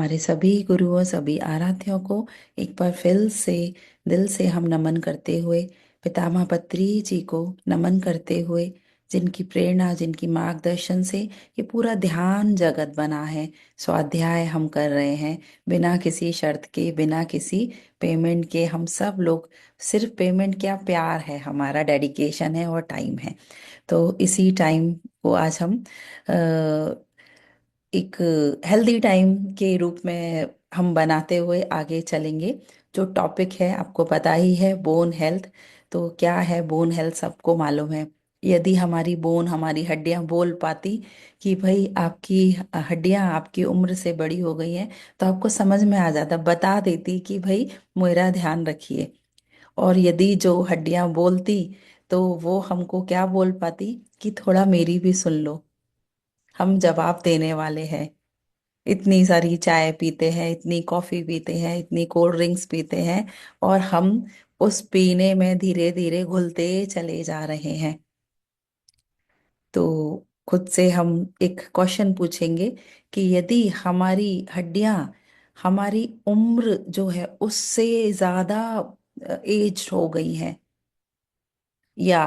हमारे सभी गुरुओं सभी आराध्यों को एक बार फिर से दिल से हम नमन करते हुए पितामह पत्री जी को नमन करते हुए जिनकी प्रेरणा जिनकी मार्गदर्शन से ये पूरा ध्यान जगत बना है। स्वाध्याय हम कर रहे हैं बिना किसी शर्त के, बिना किसी पेमेंट के। हम सब लोग सिर्फ पेमेंट क्या, प्यार है हमारा, डेडिकेशन है और टाइम है। तो इसी टाइम को आज हम एक हेल्दी टाइम के रूप में हम बनाते हुए आगे चलेंगे। जो टॉपिक है आपको पता ही है, बोन हेल्थ। तो क्या है बोन हेल्थ, सबको मालूम है। यदि हमारी बोन, हमारी हड्डियां बोल पाती कि भाई आपकी हड्डियां आपकी उम्र से बड़ी हो गई हैं, तो आपको समझ में आ जाता, बता देती कि भाई मेरा ध्यान रखिए। और यदि जो हड्डियां बोलती तो वो हमको क्या बोल पाती कि थोड़ा मेरी भी सुन लो, हम जवाब देने वाले हैं। इतनी सारी चाय पीते हैं, इतनी कॉफी पीते हैं, इतनी कोल्ड ड्रिंक्स पीते हैं, और हम उस पीने में धीरे धीरे घुलते चले जा रहे हैं। तो खुद से हम एक क्वेश्चन पूछेंगे कि यदि हमारी हड्डियां हमारी उम्र जो है उससे ज्यादा एज हो गई हैं, या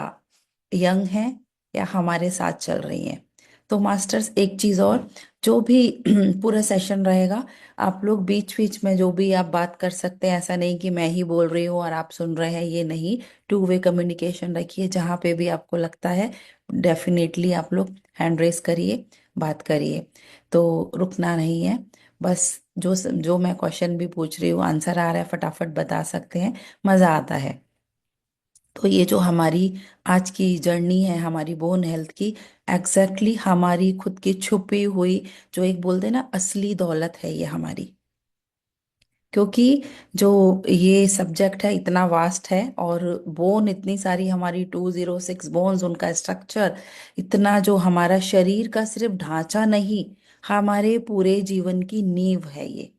यंग हैं, या हमारे साथ चल रही हैं। तो मास्टर्स एक चीज और, जो भी पूरा सेशन रहेगा, आप लोग बीच बीच में जो भी आप बात कर सकते हैं, ऐसा नहीं कि मैं ही बोल रही हूँ और आप सुन रहे हैं, ये नहीं। टू वे कम्युनिकेशन रखिए, जहाँ पे भी आपको लगता है डेफिनेटली आप लोग हैंड रेस करिए, बात करिए। तो रुकना नहीं है। बस जो जो मैं क्वेश्चन भी पूछ रही हूँ, आंसर आ रहा है, फटाफट बता सकते हैं, मजा आता है। तो ये जो हमारी आज की जर्नी है हमारी बोन हेल्थ की, एग्जैक्टली हमारी खुद की छुपी हुई, जो एक बोलते हैं ना, असली दौलत है ये हमारी। क्योंकि जो ये सब्जेक्ट है इतना वास्ट है, और बोन इतनी सारी, हमारी 206 बोन्स, उनका स्ट्रक्चर इतना, जो हमारा शरीर का सिर्फ ढांचा नहीं, हमारे पूरे जीवन की नींव है ये।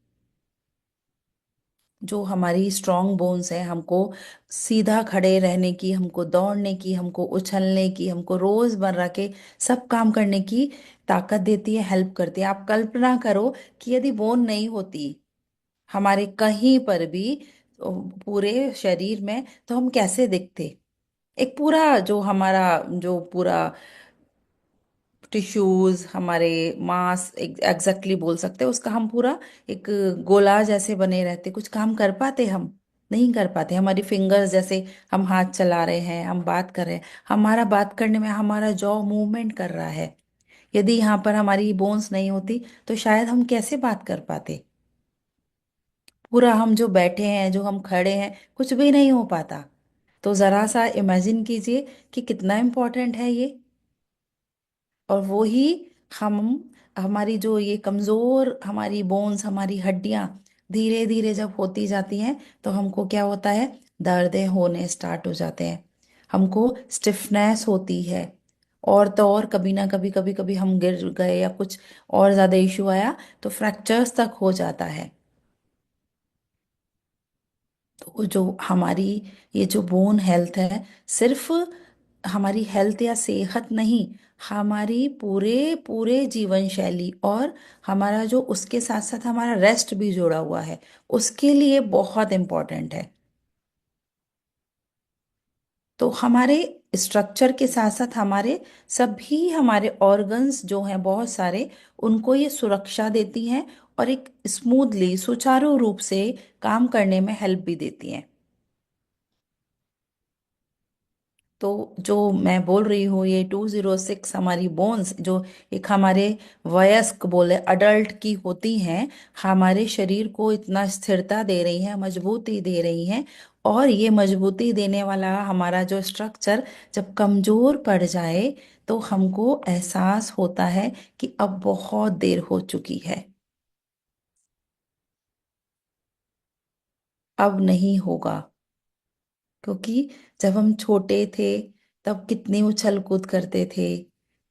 जो हमारी स्ट्रॉन्ग बोन्स है, हमको सीधा खड़े रहने की, हमको दौड़ने की, हमको उछलने की, हमको रोजमर्रा के सब काम करने की ताकत देती है, हेल्प करती है। आप कल्पना करो कि यदि बोन नहीं होती हमारे कहीं पर भी, पूरे शरीर में, तो हम कैसे दिखते। एक पूरा जो हमारा, जो पूरा टिश्यूज, हमारे मांस, एग्जैक्टली बोल सकते हैं उसका, हम पूरा एक गोला जैसे बने रहते, कुछ काम कर पाते हम? नहीं कर पाते। हमारी फिंगर्स जैसे, हम हाथ चला रहे हैं, हम बात कर रहे हैं, हमारा बात करने में हमारा जॉ मूवमेंट कर रहा है। यदि यहाँ पर हमारी बोन्स नहीं होती तो शायद हम कैसे बात कर पाते। पूरा हम जो बैठे हैं, जो हम खड़े हैं, कुछ भी नहीं हो पाता। तो जरा सा इमेजिन कीजिए कि कितना इम्पोर्टेंट है ये। और वो ही हम, हमारी जो ये कमजोर हमारी बोन्स, हमारी हड्डियां धीरे धीरे जब होती जाती हैं, तो हमको क्या होता है, दर्दें होने स्टार्ट हो जाते हैं, हमको स्टिफनेस होती है। और तो और कभी ना कभी, कभी कभी हम गिर गए या कुछ और ज्यादा इशू आया, तो फ्रैक्चर्स तक हो जाता है। तो जो हमारी ये जो बोन हेल्थ है, सिर्फ हमारी हेल्थ या सेहत नहीं, हमारी पूरे पूरे जीवन शैली, और हमारा जो उसके साथ साथ हमारा रेस्ट भी जुड़ा हुआ है, उसके लिए बहुत इम्पोर्टेंट है। तो हमारे स्ट्रक्चर के साथ साथ हमारे सभी, हमारे ऑर्गन्स जो हैं बहुत सारे, उनको ये सुरक्षा देती हैं, और एक स्मूथली, सुचारू रूप से काम करने में हेल्प भी देती हैं। तो जो मैं बोल रही हूँ, ये 206 हमारी बोन्स, जो एक हमारे वयस्क बोले अडल्ट की होती हैं, हमारे शरीर को इतना स्थिरता दे रही हैं, मजबूती दे रही हैं। और ये मजबूती देने वाला हमारा जो स्ट्रक्चर जब कमजोर पड़ जाए, तो हमको एहसास होता है कि अब बहुत देर हो चुकी है, अब नहीं होगा। क्योंकि जब हम छोटे थे, तब कितनी उछल कूद करते थे,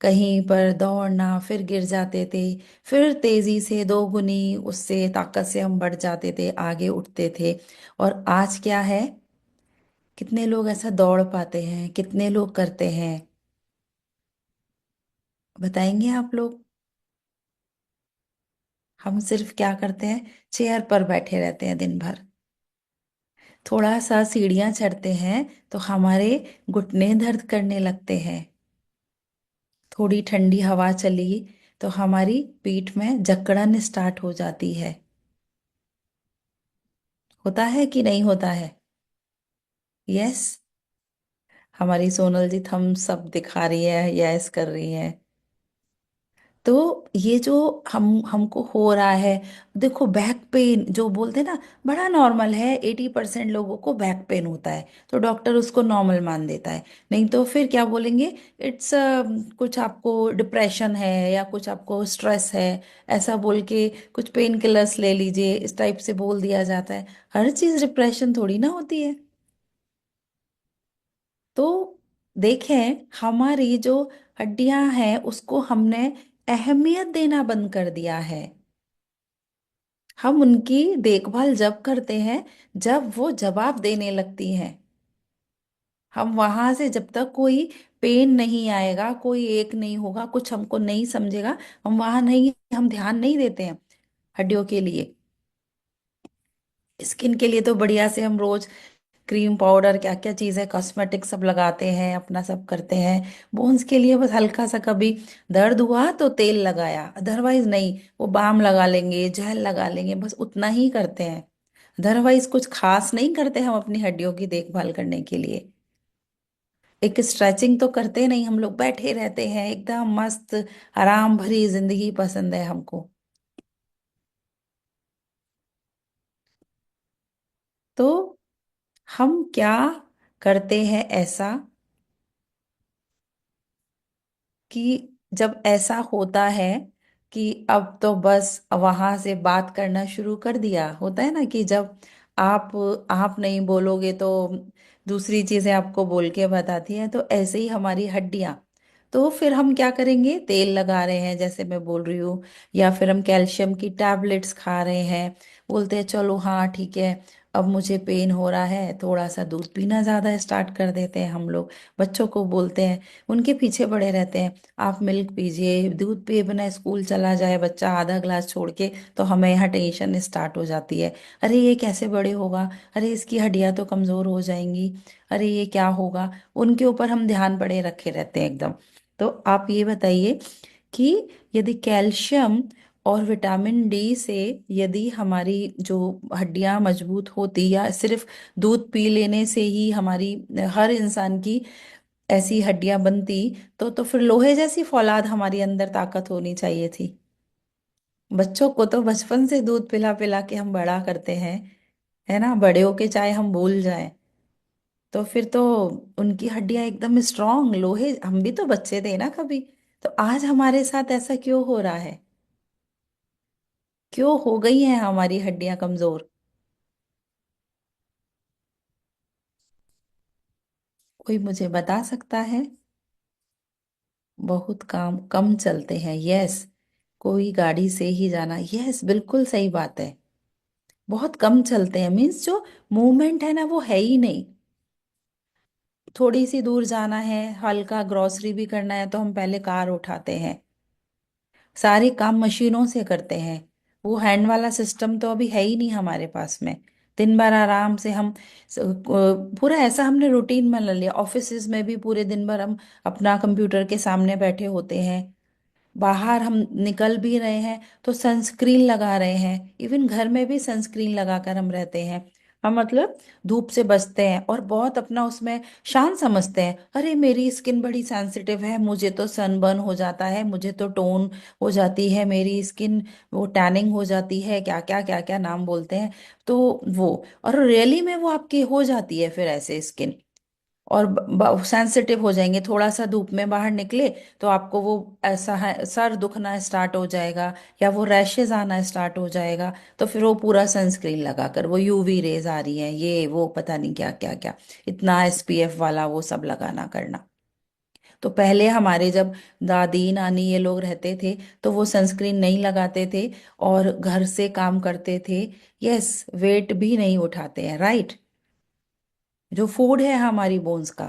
कहीं पर दौड़ना, फिर गिर जाते थे, फिर तेजी से दोगुनी उससे ताकत से हम बढ़ जाते थे, आगे उठते थे। और आज क्या है, कितने लोग ऐसा दौड़ पाते हैं, कितने लोग करते हैं, बताएंगे आप लोग? हम सिर्फ क्या करते हैं, चेयर पर बैठे रहते हैं दिन भर। थोड़ा सा सीढ़ियां चढ़ते हैं तो हमारे घुटने दर्द करने लगते हैं। थोड़ी ठंडी हवा चली तो हमारी पीठ में जकड़न स्टार्ट हो जाती है। होता है कि नहीं होता है? यस। हमारी सोनल जी थम्स अप दिखा रही है, यस कर रही है। तो ये जो हमको हो रहा है, देखो बैक पेन जो बोलते हैं ना, बड़ा नॉर्मल है। 80% लोगों को बैक पेन होता है, तो डॉक्टर उसको नॉर्मल मान देता है। नहीं तो फिर क्या बोलेंगे, इट्स कुछ आपको डिप्रेशन है या कुछ आपको स्ट्रेस है, ऐसा बोल के कुछ पेन किलर्स ले लीजिए, इस टाइप से बोल दिया जाता है। हर चीज डिप्रेशन थोड़ी ना होती है। तो देखें, हमारी जो हड्डियां हैं उसको हमने अहमियत देना बंद कर दिया है। हम उनकी देखभाल जब करते हैं जब वो जवाब देने लगती हैं। हम वहां से जब तक कोई पेन नहीं आएगा, कोई एक नहीं होगा, कुछ हमको नहीं समझेगा, हम वहां नहीं, हम ध्यान नहीं देते हैं हड्डियों के लिए। स्किन के लिए तो बढ़िया से हम रोज क्रीम पाउडर क्या क्या चीजें कॉस्मेटिक सब लगाते हैं, अपना सब करते हैं। बोन्स के लिए बस हल्का सा कभी दर्द हुआ तो तेल लगाया, अदरवाइज नहीं। वो बाम लगा लेंगे, जेल लगा लेंगे, बस उतना ही करते हैं। अदरवाइज कुछ खास नहीं करते हम अपनी हड्डियों की देखभाल करने के लिए। एक स्ट्रेचिंग तो करते नहीं, हम लोग बैठे रहते हैं एकदम मस्त। आराम भरी जिंदगी पसंद है हमको। तो हम क्या करते हैं ऐसा कि जब ऐसा होता है कि अब तो बस वहां से बात करना शुरू कर दिया, होता है ना कि जब आप आप नहीं बोलोगे तो दूसरी चीजें आपको बोल के बताती हैं, तो ऐसे ही हमारी हड्डियां। तो फिर हम क्या करेंगे, तेल लगा रहे हैं जैसे मैं बोल रही हूँ, या फिर हम कैल्शियम की टैबलेट्स खा रहे हैं। बोलते हैं चलो हाँ ठीक है, अब मुझे पेन हो रहा है, थोड़ा सा दूध पीना ज्यादा स्टार्ट कर देते हैं हम लोग। बच्चों को बोलते हैं, उनके पीछे पड़े रहते हैं, आप मिल्क पीजिए, दूध पिए बिना स्कूल चला जाए बच्चा आधा ग्लास छोड़ के, तो हमें यहाँ टेंशन स्टार्ट हो जाती है। अरे ये कैसे बड़े होगा, अरे इसकी हड्डियां तो कमजोर हो जाएंगी, अरे ये क्या होगा। उनके ऊपर हम ध्यान पड़े रखे रहते हैं एकदम। तो आप ये बताइए कि यदि कैल्शियम और विटामिन डी से यदि हमारी जो हड्डियां मजबूत होती, या सिर्फ दूध पी लेने से ही हमारी, हर इंसान की ऐसी हड्डियां बनती, तो फिर लोहे जैसी फौलाद हमारी अंदर ताकत होनी चाहिए थी। बच्चों को तो बचपन से दूध पिला पिला के हम बड़ा करते हैं, है ना, बड़े होके चाहे हम भूल जाएं, तो फिर तो उनकी हड्डियां एकदम स्ट्रांग लोहे। हम भी तो बच्चे थे ना कभी। तो आज हमारे साथ ऐसा क्यों हो रहा है, क्यों हो गई हैं हमारी हड्डियां कमजोर? कोई मुझे बता सकता है? बहुत काम कम चलते हैं, यस। कोई गाड़ी से ही जाना, यस बिल्कुल सही बात है। बहुत कम चलते हैं मीन्स जो मूवमेंट है ना वो है ही नहीं। थोड़ी सी दूर जाना है, हल्का ग्रोसरी भी करना है, तो हम पहले कार उठाते हैं। सारे काम मशीनों से करते हैं। वो हैंड वाला सिस्टम तो अभी है ही नहीं हमारे पास में। दिन भर आराम से हम पूरा ऐसा हमने रूटीन बना लिया। ऑफिसेज में भी पूरे दिन भर हम अपना कंप्यूटर के सामने बैठे होते हैं। बाहर हम निकल भी रहे हैं तो सनस्क्रीन लगा रहे हैं, इवन घर में भी सनस्क्रीन लगाकर हम रहते हैं। हम मतलब धूप से बचते हैं और बहुत अपना उसमें शान समझते हैं। अरे मेरी स्किन बड़ी सेंसिटिव है, मुझे तो सनबर्न हो जाता है, मुझे तो टोन हो जाती है मेरी स्किन, वो टैनिंग हो जाती है, क्या क्या नाम बोलते हैं। तो वो, और रियली में वो आपकी हो जाती है फिर ऐसे स्किन, और सेंसिटिव हो जाएंगे। थोड़ा सा धूप में बाहर निकले तो आपको वो ऐसा है, सर दुखना स्टार्ट हो जाएगा, या वो रैशेज आना स्टार्ट हो जाएगा। तो फिर वो पूरा सनस्क्रीन लगाकर, वो यूवी रेज आ रही हैं, ये वो पता नहीं क्या क्या क्या, इतना एसपीएफ वाला वो सब लगाना करना। तो पहले हमारे जब दादी नानी ये लोग रहते थे तो वो सनस्क्रीन नहीं लगाते थे और घर से काम करते थे। यस, वेट भी नहीं उठाते हैं, राइट। जो फूड है हमारी बोन्स का,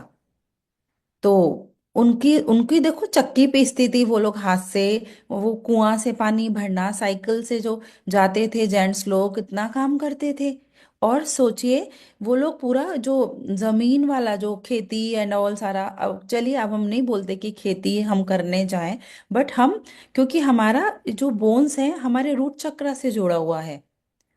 तो उनकी उनकी देखो चक्की पीसती थी वो लोग हाथ से। वो कुआं से पानी भरना, साइकिल से जो जाते थे जेंट्स लोग, कितना काम करते थे। और सोचिए, वो लोग पूरा जो जमीन वाला जो खेती एंड ऑल सारा, अब चलिए अब हम नहीं बोलते कि खेती हम करने जाएं, बट हम, क्योंकि हमारा जो बोन्स है हमारे रूट चक्र से जुड़ा हुआ है,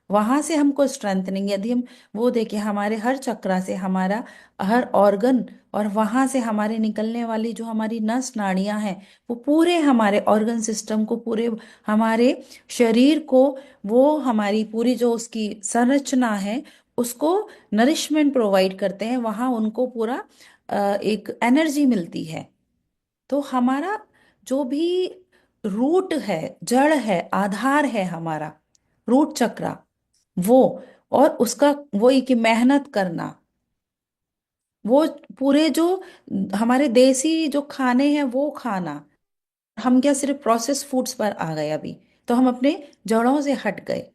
वहां से हमको स्ट्रेंथनिंग, यदि हम वो देखें हमारे हर चक्रा से हमारा हर ऑर्गन, और वहां से हमारे निकलने वाली जो हमारी नस नाड़ियां हैं, वो पूरे हमारे ऑर्गन सिस्टम को, पूरे हमारे शरीर को, वो हमारी पूरी जो उसकी संरचना है उसको नरिशमेंट प्रोवाइड करते हैं, वहां उनको पूरा एक एनर्जी मिलती है। तो हमारा जो भी रूट है, जड़ है, आधार है हमारा, रूट चक्रा, वो, और उसका वही कि मेहनत करना, वो पूरे जो हमारे देसी जो खाने हैं वो खाना। हम क्या सिर्फ प्रोसेस फूड्स पर आ गए अभी, तो हम अपने जड़ों से हट गए।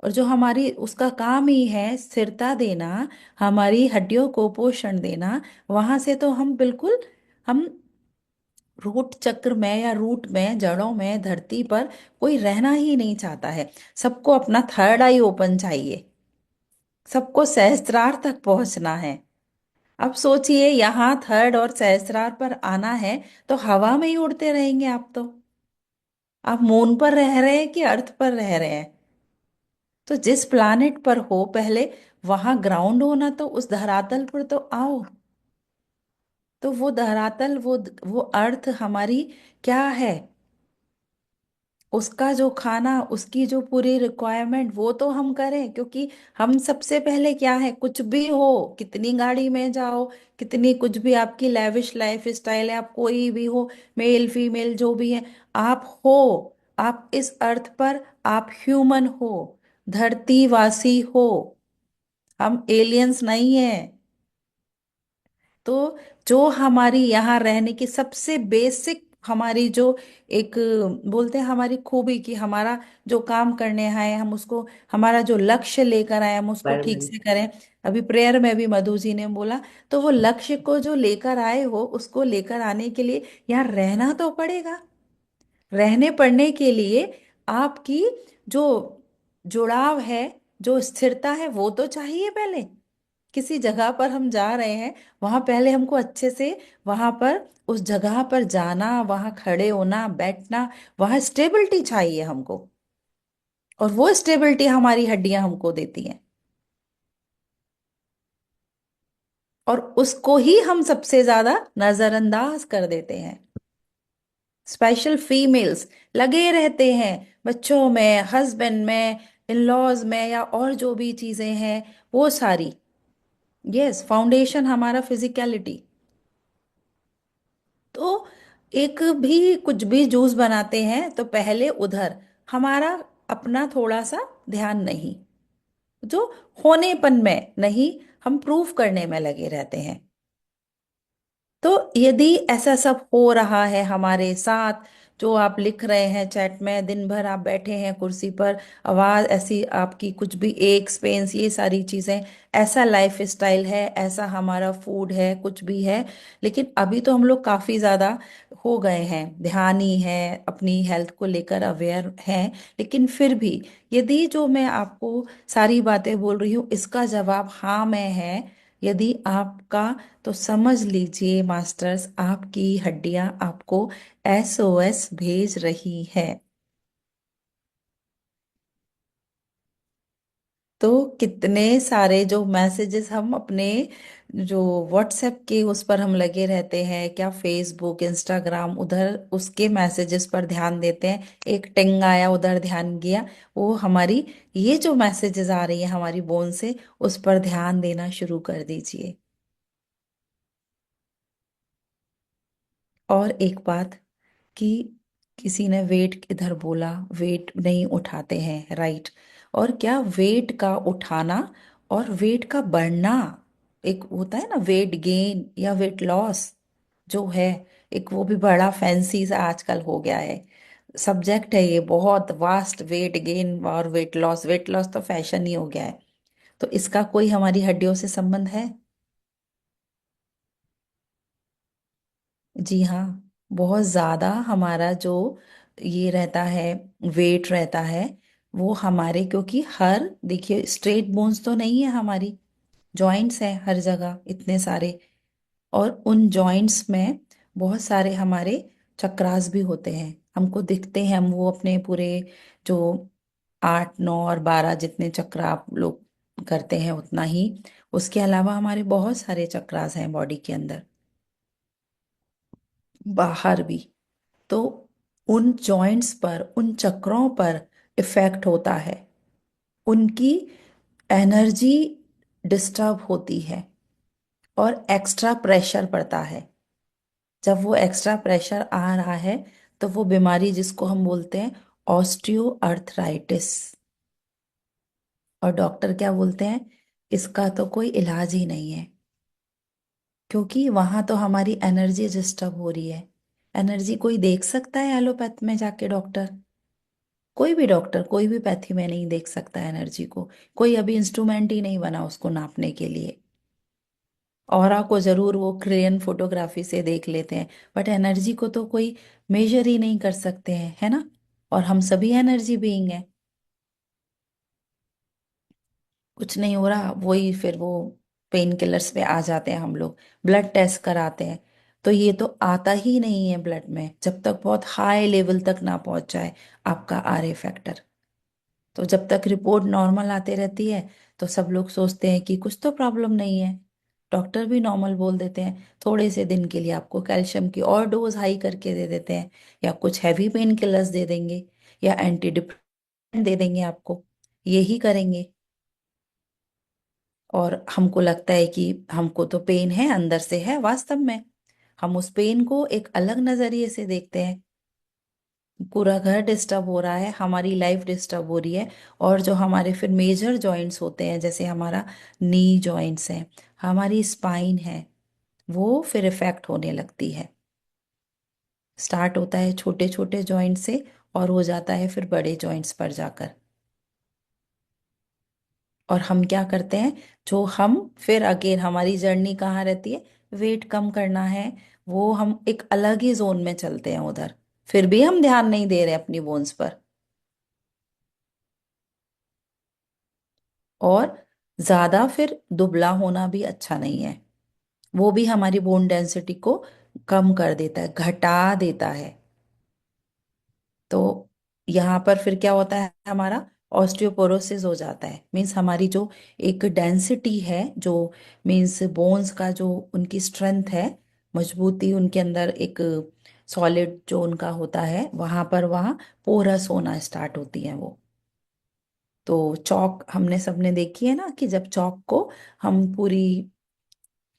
और जो हमारी उसका काम ही है स्थिरता देना, हमारी हड्डियों को पोषण देना, वहां से तो हम बिल्कुल, हम रूट चक्र में या रूट में, जड़ों में, धरती पर कोई रहना ही नहीं चाहता है। सबको अपना थर्ड आई ओपन चाहिए, सबको सहस्त्रार तक पहुंचना है। अब सोचिए, यहाँ थर्ड और सहस्त्रार पर आना है, तो हवा में ही उड़ते रहेंगे आप तो। आप मून पर रह रहे हैं कि अर्थ पर रह रहे हैं? तो जिस प्लानेट पर हो, पहले वहां ग्राउंड होना, तो उस धरातल पर तो आओ। तो वो धरातल, वो अर्थ हमारी क्या है, उसका जो खाना, उसकी जो पूरी रिक्वायरमेंट, वो तो हम करें। क्योंकि हम सबसे पहले क्या है, कुछ भी हो, कितनी गाड़ी में जाओ, कितनी कुछ भी आपकी लैविश लाइफ स्टाइल है, आप कोई भी हो, मेल फीमेल जो भी है, आप हो, आप इस अर्थ पर, आप ह्यूमन हो, धरतीवासी हो, हम एलियंस नहीं है। तो जो हमारी यहाँ रहने की सबसे बेसिक, हमारी जो एक बोलते हैं हमारी खूबी, कि हमारा जो काम करने आए हम उसको, हमारा जो लक्ष्य लेकर आए हम उसको ठीक एनवायरमेंट। से करें। अभी प्रेयर में भी मधु जी ने बोला, तो वो लक्ष्य को जो लेकर आए हो, उसको लेकर आने के लिए यहाँ रहना तो पड़ेगा। रहने पड़ने के लिए आपकी जो जुड़ाव है, जो स्थिरता है, वो तो चाहिए पहले। किसी जगह पर हम जा रहे हैं, वहां पहले हमको अच्छे से, वहां पर उस जगह पर जाना, वहां खड़े होना, बैठना, वहां स्टेबिलिटी चाहिए हमको। और वो स्टेबिलिटी हमारी हड्डियां हमको देती हैं। और उसको ही हम सबसे ज्यादा नजरअंदाज कर देते हैं। स्पेशल फीमेल्स लगे रहते हैं बच्चों में, हस्बैंड में, इन लॉज में, या और जो भी चीजें हैं वो सारी। यस, फाउंडेशन हमारा फिजिकलिटी। तो एक भी कुछ भी जूस बनाते हैं तो पहले उधर हमारा अपना थोड़ा सा ध्यान नहीं, जो होनेपन में नहीं, हम प्रूफ करने में लगे रहते हैं। तो यदि ऐसा सब हो रहा है हमारे साथ, जो आप लिख रहे हैं चैट में, दिन भर आप बैठे हैं कुर्सी पर, आवाज ऐसी आपकी, कुछ भी एक पेंस, ये सारी चीजें, ऐसा लाइफ स्टाइल है, ऐसा हमारा फूड है, कुछ भी है, लेकिन अभी तो हम लोग काफी ज्यादा हो गए हैं, ध्यानी है, अपनी हेल्थ को लेकर अवेयर हैं। लेकिन फिर भी, यदि जो मैं आपको सारी बातें बोल रही हूँ इसका जवाब हाँ में है, यदि आपका, तो समझ लीजिए मास्टर्स, आपकी हड्डियां आपको एसओएस भेज रही है। तो कितने सारे जो मैसेजेस हम अपने जो व्हाट्सएप के उस पर हम लगे रहते हैं, क्या फेसबुक इंस्टाग्राम, उधर उसके मैसेजेस पर ध्यान देते हैं, एक टिंग आया उधर ध्यान गया, वो हमारी ये जो मैसेजेस आ रही है हमारी बोन से, उस पर ध्यान देना शुरू कर दीजिए। और एक बात, कि किसी ने वेट इधर बोला, वेट नहीं उठाते हैं, राइट? और क्या वेट का उठाना और वेट का बढ़ना, एक होता है ना वेट गेन या वेट लॉस जो है, एक वो भी बड़ा फैंसी सा आजकल हो गया है, सब्जेक्ट है ये बहुत वास्ट, वेट गेन और वेट लॉस। वेट लॉस तो फैशन ही हो गया है। तो इसका कोई हमारी हड्डियों से संबंध है? जी हाँ, बहुत ज्यादा हमारा जो ये रहता है, वेट रहता है, वो हमारे, क्योंकि हर, देखिए स्ट्रेट बोन्स तो नहीं है हमारी, जॉइंट्स हैं हर जगह इतने सारे, और उन जॉइंट्स में बहुत सारे हमारे चक्रास भी होते हैं, हमको दिखते हैं, हम वो अपने पूरे जो 8, 9 और 12 जितने चक्र आप लोग करते हैं उतना ही, उसके अलावा हमारे बहुत सारे चक्रास हैं बॉडी के अंदर, बाहर भी। तो उन जॉइंट्स पर, उन चक्रों पर इफेक्ट होता है, उनकी एनर्जी डिस्टर्ब होती है, और एक्स्ट्रा प्रेशर पड़ता है। जब वो एक्स्ट्रा प्रेशर आ रहा है, तो वो बीमारी जिसको हम बोलते हैं ऑस्टियो अर्थराइटिस, और डॉक्टर क्या बोलते हैं, इसका तो कोई इलाज ही नहीं है, क्योंकि वहां तो हमारी एनर्जी डिस्टर्ब हो रही है। एनर्जी कोई देख सकता है एलोपैथ में जाके डॉक्टर? कोई भी डॉक्टर कोई भी पैथी में नहीं देख सकता एनर्जी को, कोई अभी इंस्ट्रूमेंट ही नहीं बना उसको नापने के लिए। ऑरा को जरूर वो क्रेन फोटोग्राफी से देख लेते हैं, बट एनर्जी को तो कोई मेजर ही नहीं कर सकते हैं, है ना? और हम सभी एनर्जी बीइंग है। कुछ नहीं हो रहा, वही फिर वो पेन किलर्स पे आ जाते हैं हम लोग। ब्लड टेस्ट कराते हैं, तो ये तो आता ही नहीं है ब्लड में जब तक बहुत हाई लेवल तक ना पहुंच जाए आपका आर ए फैक्टर। तो जब तक रिपोर्ट नॉर्मल आते रहती है, तो सब लोग सोचते हैं कि कुछ तो प्रॉब्लम नहीं है, डॉक्टर भी नॉर्मल बोल देते हैं। थोड़े से दिन के लिए आपको कैल्शियम की और डोज हाई करके दे देते हैं, या कुछ हैवी पेन किलर्स दे देंगे, या एंटी डिप्रेसेंट दे देंगे आपको, यही करेंगे। और हमको लगता है कि हमको तो पेन है, अंदर से है, वास्तव में हम उस पेन को एक अलग नजरिए से देखते हैं। पूरा घर डिस्टर्ब हो रहा है, हमारी लाइफ डिस्टर्ब हो रही है। और जो हमारे फिर मेजर जॉइंट्स होते हैं, जैसे हमारा नी जॉइंट्स है, हमारी स्पाइन है, वो फिर इफेक्ट होने लगती है। स्टार्ट होता है छोटे छोटे जॉइंट से, और हो जाता है फिर बड़े जॉइंट्स पर जाकर। और हम क्या करते हैं, जो हम फिर अगेन हमारी जर्नी कहाँ रहती है, वेट कम करना है, वो हम एक अलग ही जोन में चलते हैं उधर, फिर भी हम ध्यान नहीं दे रहे अपनी बोन्स पर। और ज्यादा फिर दुबला होना भी अच्छा नहीं है, वो भी हमारी बोन डेंसिटी को कम कर देता है, घटा देता है। तो यहाँ पर फिर क्या होता है, हमारा ऑस्टियोपोरोसिस हो जाता है, मीन्स हमारी जो एक डेंसिटी है, जो मीन्स बोन्स का जो उनकी स्ट्रेंथ है, मजबूती उनके अंदर, एक सॉलिड जो उनका होता है वहां पर, वहाँ पोरस होना स्टार्ट होती है वो। तो चौक हमने सबने देखी है ना, कि जब चौक को हम पूरी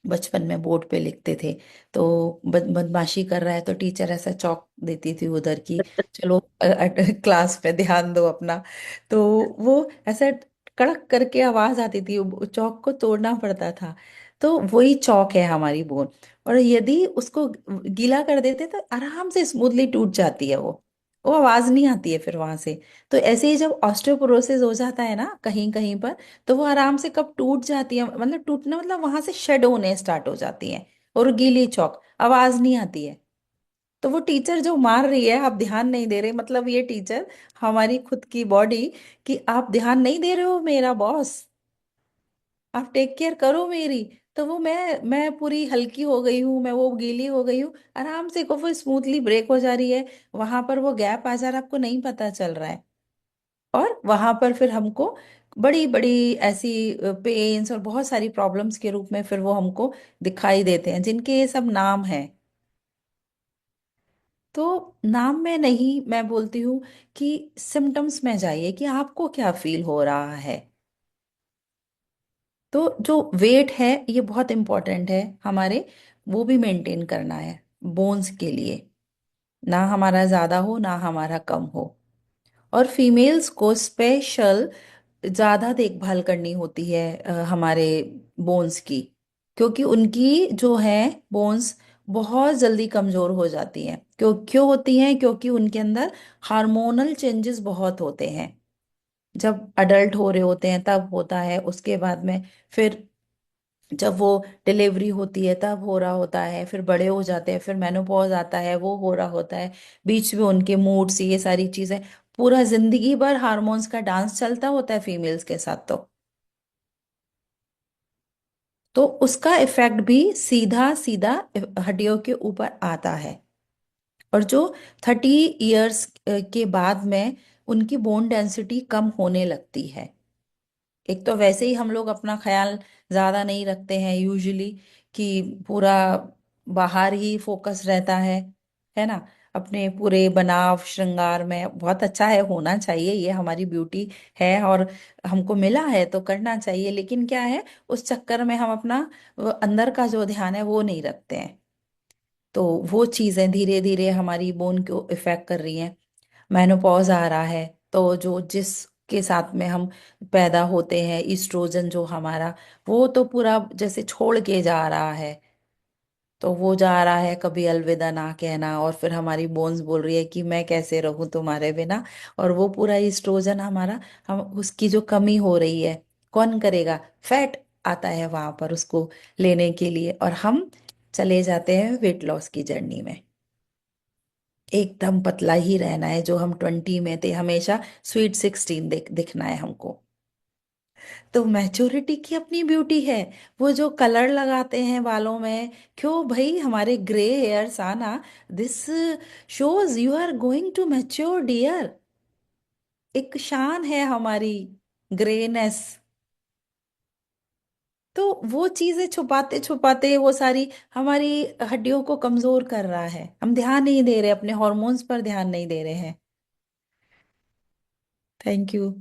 बचपन में बोर्ड पे लिखते थे, तो बदमाशी कर रहा है तो टीचर ऐसा चौक देती थी उधर की, चलो क्लास पे ध्यान दो अपना। तो वो ऐसा कड़क करके आवाज आती थी, वो चौक को तोड़ना पड़ता था। तो वही चौक है हमारी बोन, और यदि उसको गीला कर देते तो आराम से स्मूथली टूट जाती है वो आवाज नहीं आती है फिर वहां से। तो ऐसे ही जब ऑस्टियोपोरोसिस हो जाता है ना कहीं कहीं पर, तो वो आराम से कब टूट जाती है, मतलब टूटना मतलब वहां से शेड होने स्टार्ट हो जाती है, और गीली चौक, आवाज नहीं आती है। तो वो टीचर जो मार रही है, आप ध्यान नहीं दे रहे, मतलब ये टीचर हमारी खुद की बॉडी, कि आप ध्यान नहीं दे रहे हो मेरा बॉस, आप टेक केयर करो मेरी। तो वो मैं पूरी हल्की हो गई हूँ, मैं वो गीली हो गई हूँ, आराम से को वो स्मूथली ब्रेक हो जा रही है, वहां पर वो गैप आ जा रहा है, आपको नहीं पता चल रहा है। और वहां पर फिर हमको बड़ी बड़ी ऐसी पेन्स और बहुत सारी प्रॉब्लम्स के रूप में फिर वो हमको दिखाई देते हैं, जिनके ये सब नाम हैं। तो नाम में नहीं, मैं बोलती हूँ कि सिम्टम्स में जाइए कि आपको क्या फील हो रहा है। तो जो वेट है ये बहुत इंपॉर्टेंट है हमारे, वो भी मेंटेन करना है बोन्स के लिए, ना हमारा ज्यादा हो ना हमारा कम हो। और फीमेल्स को स्पेशल ज्यादा देखभाल करनी होती है हमारे बोन्स की, क्योंकि उनकी जो है बोन्स बहुत जल्दी कमजोर हो जाती हैं। क्यों होती हैं? क्योंकि उनके अंदर हार्मोनल चेंजेस बहुत होते हैं, जब अडल्ट हो रहे होते हैं तब होता है, उसके बाद में फिर जब वो डिलीवरी होती है तब हो रहा होता है, फिर बड़े हो जाते हैं, फिर मेनोपॉज आता है वो हो रहा होता है। बीच में उनके मूड्स, ये सारी चीजें, पूरा जिंदगी भर हार्मोन्स का डांस चलता होता है फीमेल्स के साथ। तो उसका इफेक्ट भी सीधा सीधा हड्डियों के ऊपर आता है। और जो 30 इयर्स के बाद में उनकी बोन डेंसिटी कम होने लगती है। एक तो वैसे ही हम लोग अपना ख्याल ज्यादा नहीं रखते हैं यूजुअली, कि पूरा बाहर ही फोकस रहता है ना। अपने पूरे बनाव श्रृंगार में बहुत अच्छा है, होना चाहिए, ये हमारी ब्यूटी है और हमको मिला है तो करना चाहिए। लेकिन क्या है, उस चक्कर में हम अपना वो अंदर का जो ध्यान है वो नहीं रखते हैं। तो वो चीजें धीरे धीरे हमारी बोन को इफेक्ट कर रही हैं। मेनोपॉज आ रहा है, तो जो जिसके साथ में हम पैदा होते हैं, ईस्ट्रोजन जो हमारा, वो तो पूरा जैसे छोड़ के जा रहा है। तो वो जा रहा है, कभी अलविदा ना कहना, और फिर हमारी बोन्स बोल रही है कि मैं कैसे रहूं तुम्हारे बिना। और वो पूरा ईस्ट्रोजन हमारा, हम उसकी जो कमी हो रही है, कौन करेगा? फैट आता है वहां पर उसको लेने के लिए, और हम चले जाते हैं वेट लॉस की जर्नी में। एकदम पतला ही रहना है, जो हम 20 में थे हमेशा स्वीट 16 दिखना है हमको। तो मैच्योरिटी की अपनी ब्यूटी है। वो जो कलर लगाते हैं बालों में, क्यों भाई हमारे ग्रे हेयर्स आना, this shows you are going to mature dear. एक शान है हमारी ग्रेनेस। तो वो चीजें छुपाते छुपाते वो सारी हमारी हड्डियों को कमजोर कर रहा है। हम ध्यान नहीं दे रहे, अपने हॉर्मोन्स पर ध्यान नहीं दे रहे हैं। Thank you.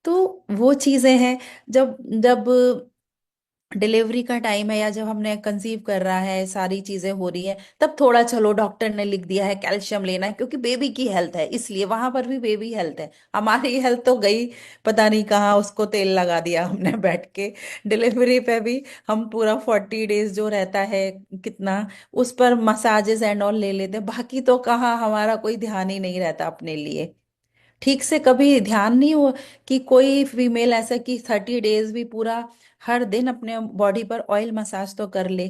तो वो चीजें हैं, जब जब डिलीवरी का टाइम है या जब हमने कंसीव कर रहा है, सारी चीजें हो रही है, तब थोड़ा चलो डॉक्टर ने लिख दिया है कैल्शियम लेना है, क्योंकि बेबी की हेल्थ है, इसलिए वहां पर भी बेबी हेल्थ है। हमारी हेल्थ तो गई पता नहीं कहाँ, उसको तेल लगा दिया हमने बैठ के। डिलीवरी पे भी हम पूरा 40 डेज जो रहता है, कितना उस पर मसाजेस एंड ऑल ले लेते हैं, बाकी तो कहाँ हमारा कोई ध्यान ही नहीं रहता अपने लिए। ठीक से कभी ध्यान नहीं हो कि कोई फीमेल ऐसा कि 30 डेज भी पूरा हर दिन अपने बॉडी पर ऑयल मसाज तो कर ले।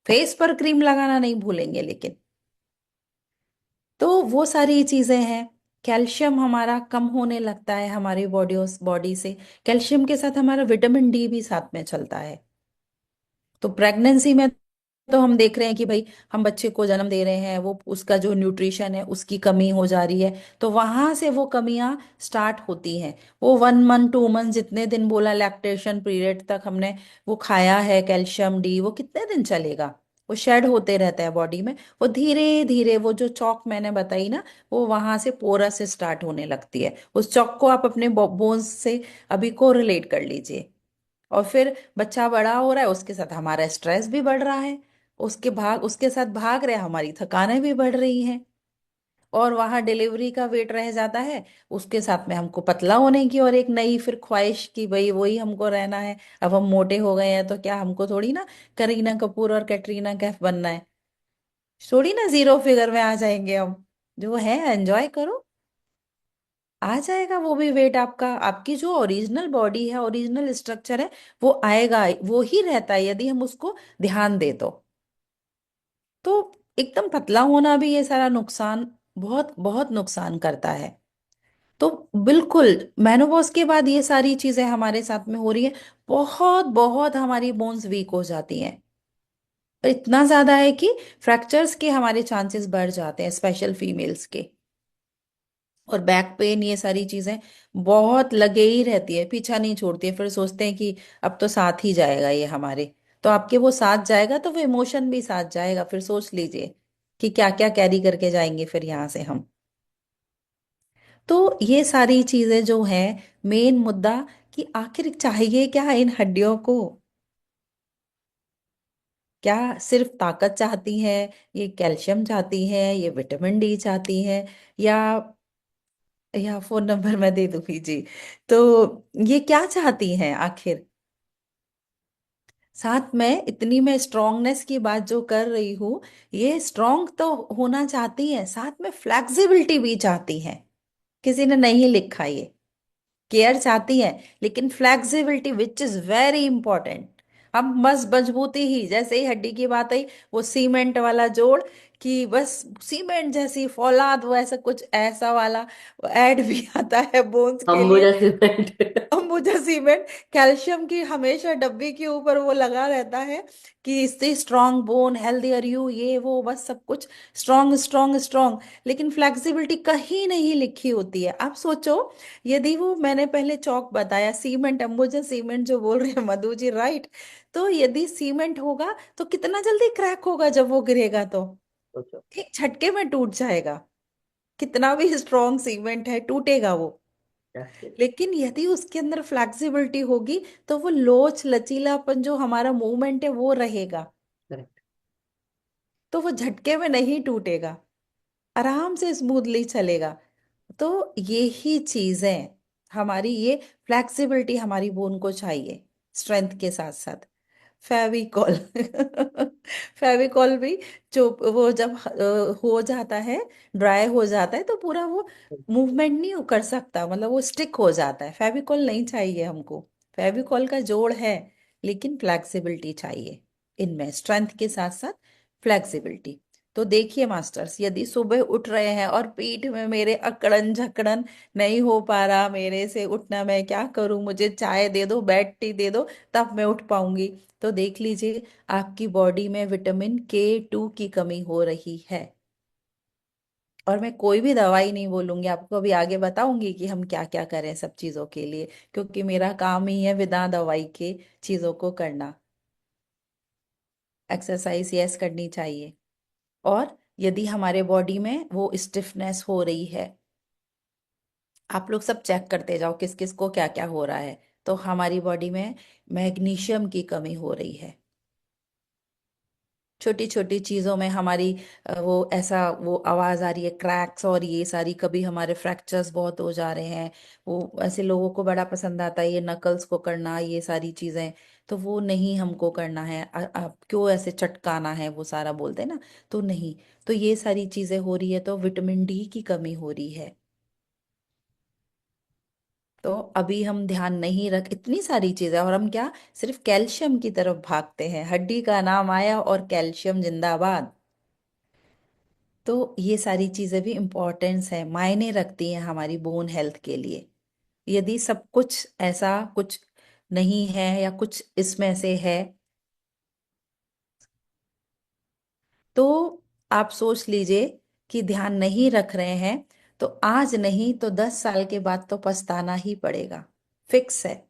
फेस पर क्रीम लगाना नहीं भूलेंगे लेकिन। तो वो सारी चीजें हैं। कैल्शियम हमारा कम होने लगता है हमारी बॉडी से। कैल्शियम के साथ हमारा विटामिन डी भी साथ में चलता है। तो प्रेगनेंसी में तो हम देख रहे हैं कि भाई हम बच्चे को जन्म दे रहे हैं, वो उसका जो न्यूट्रिशन है उसकी कमी हो जा रही है। तो वहां से वो कमियां स्टार्ट होती हैं। वो 1 मंथ 2 मंथ जितने दिन बोला लैक्टेशन पीरियड तक हमने वो खाया है कैल्शियम डी, वो कितने दिन चलेगा? वो शेड होते रहता है बॉडी में। वो धीरे धीरे वो जो चौक मैंने बताई ना, वो वहां से पोरा से स्टार्ट होने लगती है। उस चौक को आप अपने बोन्स से अभी को रिलेट कर लीजिए। और फिर बच्चा बड़ा हो रहा है, उसके साथ हमारा स्ट्रेस भी बढ़ रहा है। उसके साथ भाग रहे हैं, हमारी थकानें भी बढ़ रही हैं। और वहां डिलीवरी का वेट रह जाता है, उसके साथ में हमको पतला होने की और एक नई फिर ख्वाहिश की भाई वही हमको रहना है। अब हम मोटे हो गए हैं तो क्या हमको थोड़ी ना करीना कपूर और कैटरीना कैफ बनना है? थोड़ी ना जीरो फिगर में आ जाएंगे हम। जो है एंजॉय करो, आ जाएगा वो भी वेट आपका। आपकी जो ओरिजिनल बॉडी है, ओरिजिनल स्ट्रक्चर है, वो आएगा, वो ही रहता है यदि हम उसको ध्यान दे तो एकदम पतला होना भी ये सारा नुकसान, बहुत बहुत नुकसान करता है। तो बिल्कुल मेनोपॉज के बाद ये सारी चीजें हमारे साथ में हो रही है। बहुत बहुत हमारी बोन्स वीक हो जाती हैं। और इतना ज्यादा है कि फ्रैक्चर्स के हमारे चांसेस बढ़ जाते हैं, स्पेशल फीमेल्स के। और बैक पेन, ये सारी चीजें बहुत लगे ही रहती है, पीछा नहीं छोड़ती है। फिर सोचते हैं कि अब तो साथ ही जाएगा ये हमारे। तो आपके वो साथ जाएगा तो वो इमोशन भी साथ जाएगा। फिर सोच लीजिए कि क्या क्या कैरी करके जाएंगे फिर यहाँ से हम। तो ये सारी चीजें जो है, मेन मुद्दा कि आखिर चाहिए क्या इन हड्डियों को? क्या सिर्फ ताकत चाहती है, ये कैल्शियम चाहती है, ये विटामिन डी चाहती है, या फोन नंबर मैं दे दूंगी जी। तो ये क्या चाहती हैं आखिर? साथ में इतनी मैं स्ट्रांगनेस की बात जो कर रही हूँ, ये स्ट्रांग तो होना चाहती है, साथ में फ्लेक्सिबिलिटी भी चाहती है। किसी ने नहीं लिखा ये। केयर चाहती हैं, लेकिन flexibility which is very important. हम बस मजबूती ही, जैसे ही हड्डी की बात आई, वो सीमेंट वाला जोड़, कि बस सीमेंट जैसी फौलाद, वो ऐसा कुछ ऐसा वाला ऐड भी आता है बोन्स के लिए। Ambuja cement. Ambuja cement, calcium की हमेशा डब्बी के ऊपर वो लगा रहता है कि इससे स्ट्रांग बोन, हेल्दियर यू, ये वो, बस सब कुछ स्ट्रांग स्ट्रांग स्ट्रांग। लेकिन फ्लेक्सिबिलिटी कहीं नहीं लिखी होती है। आप सोचो, यदि वो मैंने पहले चौक बताया, सीमेंट, अंबुजा सीमेंट जो बोल रहे हैं मधु जी, राइट। तो यदि सीमेंट होगा तो कितना जल्दी क्रैक होगा जब वो गिरेगा तो, सोचो। एक झटके में टूट जाएगा। कितना भी स्ट्रॉन्ग सीमेंट है, टूटेगा वो। Exactly. लेकिन यदि उसके अंदर फ्लेक्सिबिलिटी होगी, तो वो लोच लचीलापन, जो हमारा मूवमेंट है वो रहेगा, Correct. तो वो झटके में नहीं टूटेगा, आराम से स्मूथली चलेगा। तो यही चीजें हमारी, ये फ्लेक्सिबिलिटी हमारी बोन को चाहिए, स्ट्रेंथ के साथ साथ। फेविकॉल फेविकॉल भी, जो वो जब हो जाता है, ड्राई हो जाता है, तो पूरा वो मूवमेंट नहीं कर सकता, मतलब वो स्टिक हो जाता है। फेविकॉल नहीं चाहिए हमको। फेविकॉल का जोड़ है, लेकिन फ्लेक्सिबिलिटी चाहिए, इनमें स्ट्रेंथ के साथ साथ फ्लेक्सिबिलिटी। तो देखिए मास्टर्स, यदि सुबह उठ रहे हैं और पीठ में मेरे अकड़न झकड़न, नहीं हो पा रहा मेरे से उठना, मैं क्या करूं, मुझे चाय दे दो, बेड टी दे दो, तब मैं उठ पाऊंगी। तो देख लीजिए, आपकी बॉडी में विटामिन K2 की कमी हो रही है। और मैं कोई भी दवाई नहीं बोलूंगी आपको, अभी आगे बताऊंगी कि हम क्या क्या करें सब चीजों के लिए, क्योंकि मेरा काम ही है बिना दवाई के चीजों को करना। एक्सरसाइज यस करनी चाहिए। और यदि हमारे बॉडी में वो स्टिफनेस हो रही है, आप लोग सब चेक करते जाओ किस किस को क्या क्या हो रहा है। तो हमारी बॉडी में मैग्नीशियम की कमी हो रही है, छोटी छोटी चीजों में हमारी वो ऐसा वो आवाज आ रही है, क्रैक्स और ये सारी, कभी हमारे फ्रैक्चर्स बहुत हो जा रहे हैं। वो ऐसे लोगों को बड़ा पसंद आता है ये नकल्स को करना, ये सारी चीजें। तो वो नहीं हमको करना है। आप क्यों ऐसे चटकाना है, वो सारा बोलते हैं ना, तो नहीं। तो ये सारी चीजें हो रही है, तो विटामिन D की कमी हो रही है। तो अभी हम ध्यान नहीं रख, इतनी सारी चीजें, और हम क्या, सिर्फ कैल्शियम की तरफ भागते हैं। हड्डी का नाम आया और कैल्शियम जिंदाबाद। तो ये सारी चीजें भी इम्पोर्टेंस है, मायने रखती हैं हमारी बोन हेल्थ के लिए। यदि सब कुछ ऐसा कुछ नहीं है, या कुछ इसमें से है, तो आप सोच लीजिए कि ध्यान नहीं रख रहे हैं, तो आज नहीं तो 10 साल के बाद तो पछताना ही पड़ेगा, फिक्स है।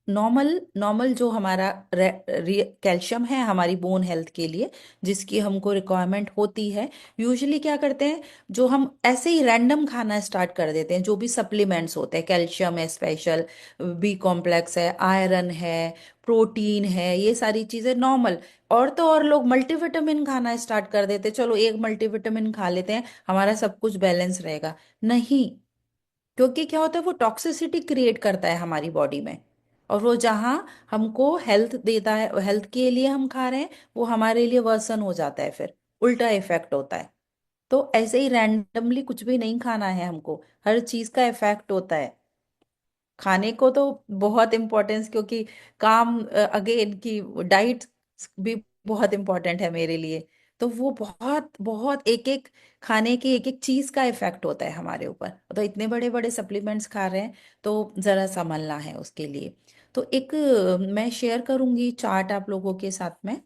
नॉर्मल नॉर्मल जो हमारा कैल्शियम है हमारी बोन हेल्थ के लिए, जिसकी हमको रिक्वायरमेंट होती है, यूजुअली क्या करते हैं, जो हम ऐसे ही रैंडम खाना स्टार्ट कर देते हैं, जो भी सप्लीमेंट्स होते हैं, कैल्शियम है स्पेशल, B कॉम्प्लेक्स है, आयरन है, प्रोटीन है, ये सारी चीजें नॉर्मल। और तो और लोग मल्टीविटामिन खाना स्टार्ट कर देते हैं, चलो एक मल्टीविटामिन खा लेते हैं, हमारा सब कुछ बैलेंस रहेगा। नहीं, क्योंकि क्या होता है, वो टॉक्सिसिटी क्रिएट करता है हमारी बॉडी में। और वो जहाँ हमको हेल्थ देता है, हेल्थ के लिए हम खा रहे हैं, वो हमारे लिए वर्सन हो जाता है, फिर उल्टा इफेक्ट होता है। तो ऐसे ही रैंडमली कुछ भी नहीं खाना है हमको, हर चीज का इफेक्ट होता है। खाने को तो बहुत इम्पोर्टेंस, क्योंकि काम अगेन की डाइट भी बहुत इम्पोर्टेंट है मेरे लिए। तो वो बहुत बहुत एक एक खाने की एक एक चीज का इफेक्ट होता है हमारे ऊपर। तो इतने बड़े बड़े सप्लीमेंट्स खा रहे हैं, तो जरा संभलना है उसके लिए। तो एक मैं शेयर करूंगी चार्ट आप लोगों के साथ में।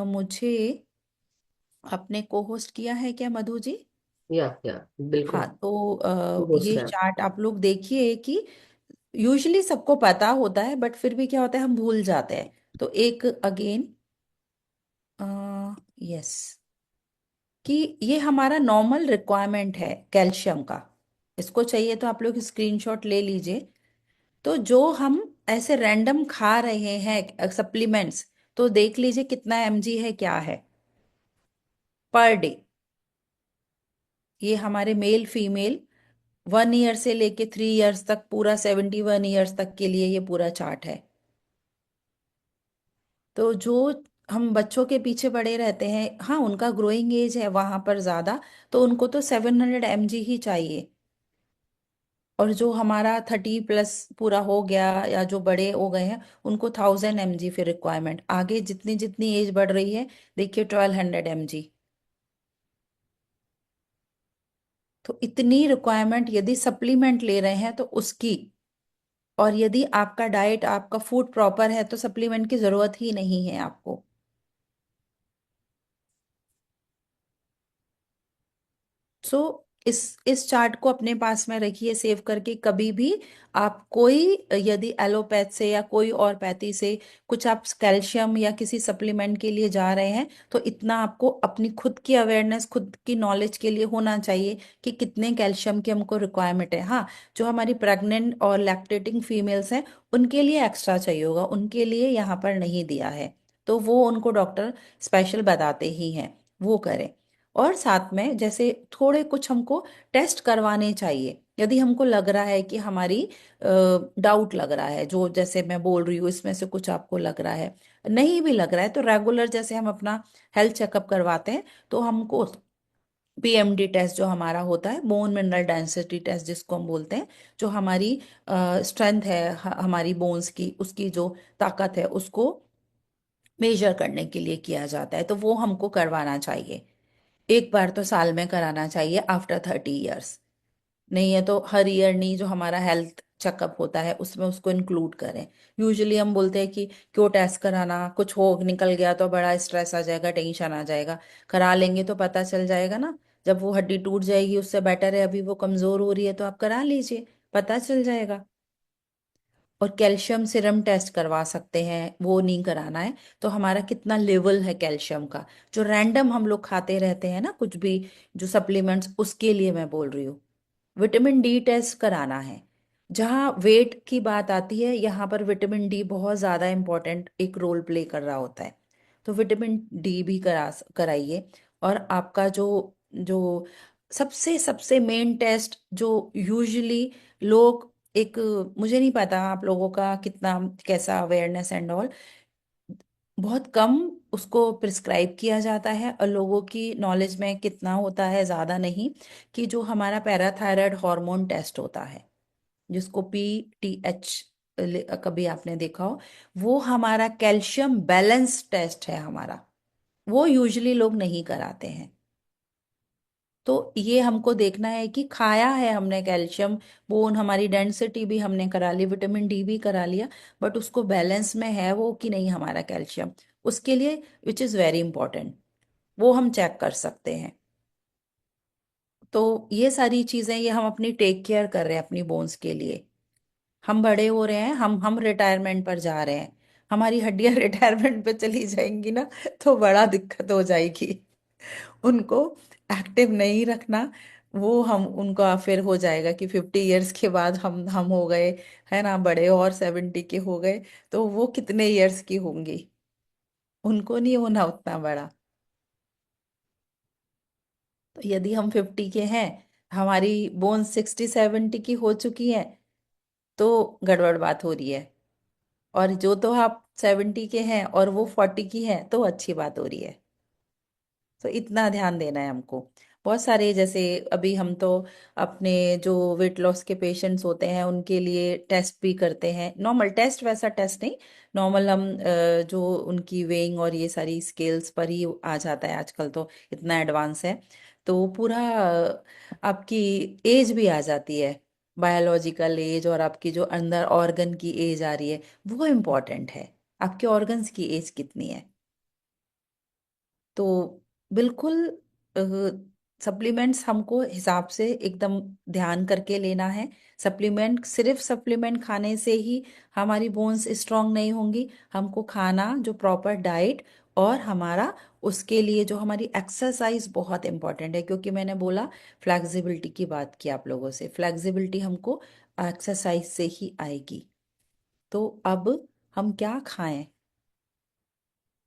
मुझे आपने को होस्ट किया है क्या मधु जी? या बिल्कुल। हाँ, तो घुस ये रहा है। चार्ट आप लोग देखिए कि यूजुअली सबको पता होता है, बट फिर भी क्या होता है, हम भूल जाते हैं। तो एक अगेन, यस, कि ये हमारा नॉर्मल रिक्वायरमेंट है कैल्शियम का। इसको चाहिए तो आप लोग स्क्रीनशॉट ले लीजिए। तो जो हम ऐसे रैंडम खा रहे हैं सप्लीमेंट्स, तो देख लीजिए कितना mg है, क्या है पर डे। ये हमारे मेल फीमेल 1 ईयर से लेके 3 ईयर्स तक, पूरा 71 ईयर्स तक के लिए ये पूरा चार्ट है। तो जो हम बच्चों के पीछे पड़े रहते हैं, हाँ उनका ग्रोइंग एज है वहां पर ज्यादा, तो उनको तो 700 mg ही चाहिए। और जो हमारा 30+ पूरा हो गया या जो बड़े हो गए हैं उनको 1000 mg फिर रिक्वायरमेंट, आगे जितनी जितनी एज बढ़ रही है देखिए 1200 mg। तो इतनी रिक्वायरमेंट यदि सप्लीमेंट ले रहे हैं तो उसकी, और यदि आपका डाइट आपका फूड प्रॉपर है तो सप्लीमेंट की जरूरत ही नहीं है आपको। सो इस चार्ट को अपने पास में रखिए सेव करके, कभी भी आप कोई यदि एलोपैथ से या कोई और पैथी से कुछ आप कैल्शियम या किसी सप्लीमेंट के लिए जा रहे हैं तो इतना आपको अपनी खुद की अवेयरनेस, खुद की नॉलेज के लिए होना चाहिए कि कितने कैल्शियम की हमको रिक्वायरमेंट है। हाँ, जो हमारी प्रेग्नेंट और लैक्टेटिंग फीमेल्स हैं उनके लिए एक्स्ट्रा चाहिए होगा, उनके लिए यहाँ पर नहीं दिया है, तो वो उनको डॉक्टर स्पेशल बताते ही हैं, वो करें। और साथ में जैसे थोड़े कुछ हमको टेस्ट करवाने चाहिए, यदि हमको लग रहा है कि हमारी डाउट लग रहा है, जो जैसे मैं बोल रही हूँ इसमें से कुछ आपको लग रहा है, नहीं भी लग रहा है तो रेगुलर जैसे हम अपना हेल्थ चेकअप करवाते हैं तो हमको पीएमडी टेस्ट जो हमारा होता है, बोन मिनरल डेंसिटी टेस्ट जिसको हम बोलते हैं, जो हमारी स्ट्रेंथ है हमारी बोन्स की, उसकी जो ताकत है उसको मेजर करने के लिए किया जाता है, तो वो हमको करवाना चाहिए। एक बार तो साल में कराना चाहिए आफ्टर 30 इयर्स। नहीं है तो हर ईयर नहीं, जो हमारा हेल्थ चेकअप होता है उसमें उसको इंक्लूड करें। यूजुअली हम बोलते हैं कि क्यों टेस्ट कराना, कुछ हो निकल गया तो बड़ा स्ट्रेस आ जाएगा, टेंशन आ जाएगा। करा लेंगे तो पता चल जाएगा ना, जब वो हड्डी टूट जाएगी उससे बेटर है अभी वो कमजोर हो रही है तो आप करा लीजिए, पता चल जाएगा। और कैल्शियम सिरम टेस्ट करवा सकते हैं, वो नहीं कराना है तो हमारा कितना लेवल है कैल्शियम का, जो रैंडम हम लोग खाते रहते हैं ना कुछ भी, जो सप्लीमेंट्स, उसके लिए मैं बोल रही हूँ। विटामिन डी टेस्ट कराना है। जहाँ वेट की बात आती है यहाँ पर विटामिन डी बहुत ज़्यादा इंपॉर्टेंट एक रोल प्ले कर रहा होता है, तो विटामिन डी भी कराइए। और आपका जो जो सबसे सबसे मेन टेस्ट जो यूजुअली लोग, एक, मुझे नहीं पता आप लोगों का कितना कैसा अवेयरनेस एंड ऑल, बहुत कम उसको प्रिस्क्राइब किया जाता है और लोगों की नॉलेज में कितना होता है, ज़्यादा नहीं, कि जो हमारा पैराथायराइड हार्मोन टेस्ट होता है जिसको PTH, कभी आपने देखा हो, वो हमारा कैल्शियम बैलेंस टेस्ट है हमारा, वो यूजुअली लोग नहीं कराते हैं। तो ये हमको देखना है कि खाया है हमने कैल्शियम, बोन हमारी डेंसिटी भी हमने करा ली, विटामिन डी भी करा लिया, बट उसको बैलेंस में है वो कि नहीं हमारा कैल्शियम, उसके लिए विच इज़ वेरी इंपॉर्टेंट, वो हम चेक कर सकते हैं। तो ये सारी चीज़ें ये हम अपनी टेक केयर कर रहे हैं अपनी बोन्स के लिए। हम बड़े हो रहे हैं, हम रिटायरमेंट पर जा रहे हैं, हमारी हड्डियां रिटायरमेंट पे चली जाएंगी ना तो बड़ा दिक्कत हो जाएगी। उनको एक्टिव नहीं रखना, वो हम उनका फिर हो जाएगा कि 50 इयर्स के बाद हम हो गए, है ना, बड़े, और 70 के हो गए, तो वो कितने इयर्स की होंगी, उनको नहीं होना उतना बड़ा। तो यदि हम 50 के हैं, हमारी बोन 60 70 की हो चुकी है, तो गड़बड़ बात हो रही है। और जो तो आप 70 के हैं और वो 40 की है तो अच्छी बात हो रही है। तो इतना ध्यान देना है हमको। बहुत सारे जैसे अभी हम तो अपने जो वेट लॉस के पेशेंट्स होते हैं उनके लिए टेस्ट भी करते हैं, नॉर्मल टेस्ट, वैसा टेस्ट नहीं, नॉर्मल हम जो उनकी वेइंग और ये सारी स्केल्स पर ही आ जाता है आजकल, तो इतना एडवांस है। तो पूरा आपकी एज भी आ जाती है, बायोलॉजिकल एज, और आपकी जो अंदर ऑर्गन की एज आ रही है, वो इम्पोर्टेंट है। आपके ऑर्गन्स की एज कितनी है। तो बिल्कुल सप्लीमेंट्स हमको हिसाब से एकदम ध्यान करके लेना है। सप्लीमेंट, सिर्फ सप्लीमेंट खाने से ही हमारी बोन्स स्ट्रांग नहीं होंगी, हमको खाना जो प्रॉपर डाइट, और हमारा उसके लिए जो हमारी एक्सरसाइज बहुत इंपॉर्टेंट है, क्योंकि मैंने बोला फ्लेक्सिबिलिटी की बात की आप लोगों से, फ्लेक्सिबिलिटी हमको एक्सरसाइज से ही आएगी। तो अब हम क्या खाएं,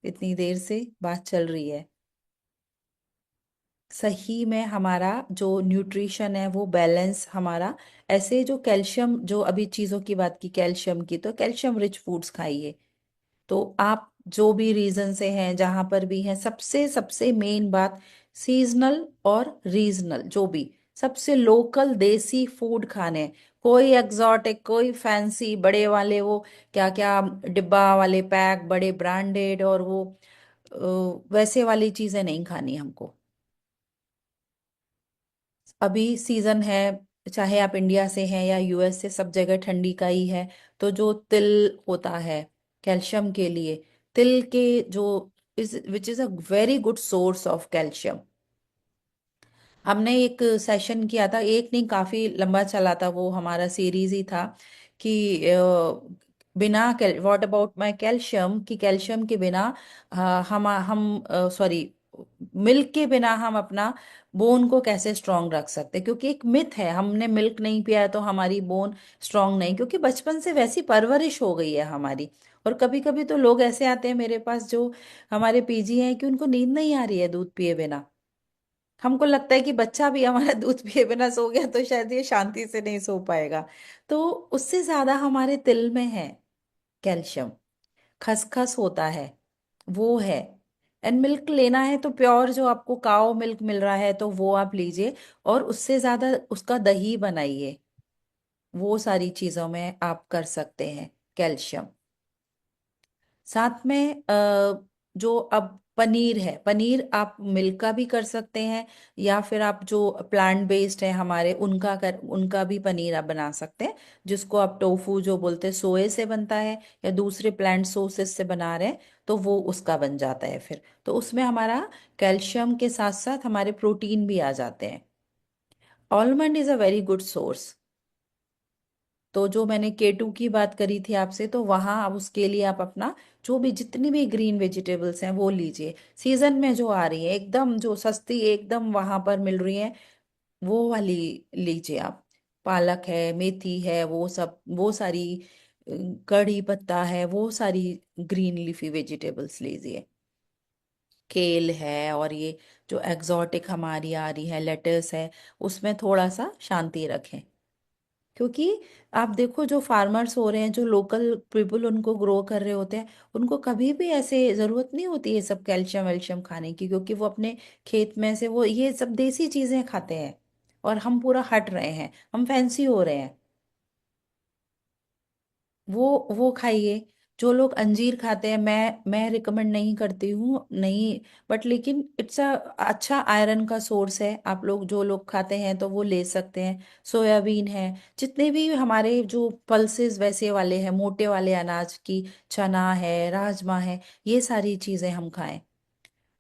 इतनी देर से बात चल रही है, सही में हमारा जो न्यूट्रिशन है वो बैलेंस हमारा, ऐसे जो कैल्शियम, जो अभी चीज़ों की बात की कैल्शियम की, तो कैल्शियम रिच फूड्स खाइए। तो आप जो भी रीजन से हैं जहां पर भी हैं, सबसे सबसे मेन बात, सीजनल और रीजनल जो भी, सबसे लोकल देसी फूड खाने हैं। कोई एग्जॉटिक, कोई फैंसी बड़े वाले वो क्या क्या डिब्बा वाले पैक, बड़े ब्रांडेड और वो वैसे वाली चीजें नहीं खानी हमको। अभी सीजन है, चाहे आप इंडिया से हैं या यूएस से, सब जगह ठंडी का ही है। तो जो तिल होता है कैल्शियम के लिए, तिल के जो is which is a very good source of calcium. हमने एक सेशन किया था, एक नहीं काफी लंबा चला था, वो हमारा सीरीज ही था कि बिना व्हाट अबाउट माय कैल्शियम, कि कैल्शियम के बिना हम सॉरी मिल्क के बिना हम अपना बोन को कैसे स्ट्रांग रख सकते हैं। क्योंकि एक मिथ है, हमने मिल्क नहीं पिया है तो हमारी बोन स्ट्रांग नहीं, क्योंकि बचपन से वैसी परवरिश हो गई है हमारी। और कभी कभी तो लोग ऐसे आते हैं मेरे पास जो हमारे पीजी हैं कि उनको नींद नहीं आ रही है दूध पिए बिना। हमको लगता है कि बच्चा भी हमारा दूध पिए बिना सो गया तो शायद ये शांति से नहीं सो पाएगा। तो उससे ज्यादा हमारे तिल में है कैल्शियम। खसखस होता है, वो है। एंड मिल्क लेना है तो प्योर जो आपको काओ मिल्क मिल रहा है तो वो आप लीजिए, और उससे ज्यादा उसका दही बनाइए। वो सारी चीजों में आप कर सकते हैं कैल्शियम। साथ में जो अब पनीर है, पनीर आप मिल्क का भी कर सकते हैं, या फिर आप जो प्लांट बेस्ड है हमारे उनका भी पनीर आप बना सकते हैं। जिसको आप टोफू जो बोलते हैं, सोए से बनता है या दूसरे प्लांट सोर्सेस से बना रहे हैं, तो वो उसका बन जाता है फिर। तो उसमें हमारा कैल्शियम के साथ साथ हमारे प्रोटीन भी आ जाते हैं। Almond is a very good source. तो जो मैंने केटू की बात करी थी आपसे, तो वहां आप उसके लिए आप अपना जो भी जितनी भी ग्रीन वेजिटेबल्स हैं वो लीजिए। सीजन में जो आ रही है एकदम जो सस्ती एकदम वहां पर मिल रही है, वो वाली लीजिए आप। पालक है, मेथी है, वो सब, वो सारी कड़ी पत्ता है, वो सारी ग्रीन लीफी वेजिटेबल्स लीजिए। केल है, और ये जो एग्जॉटिक हमारी आ रही है लेटस है, उसमें थोड़ा सा शांति रखें। क्योंकि आप देखो जो फार्मर्स हो रहे हैं, जो लोकल पीपल उनको ग्रो कर रहे होते हैं, उनको कभी भी ऐसे जरूरत नहीं होती है सब कैल्शियम वेल्शियम खाने की, क्योंकि वो अपने खेत में से वो ये सब देसी चीजें खाते हैं। और हम पूरा हट रहे हैं, हम फैंसी हो रहे हैं। वो खाइए। जो लोग अंजीर खाते हैं, मैं रिकमेंड नहीं करती हूँ, नहीं। बट लेकिन इट्स अ अच्छा आयरन का सोर्स है, आप लोग जो लोग खाते हैं तो वो ले सकते हैं। सोयाबीन है, जितने भी हमारे जो पल्सेस वैसे वाले हैं, मोटे वाले अनाज की, चना है, राजमा है, ये सारी चीजें हम खाएं।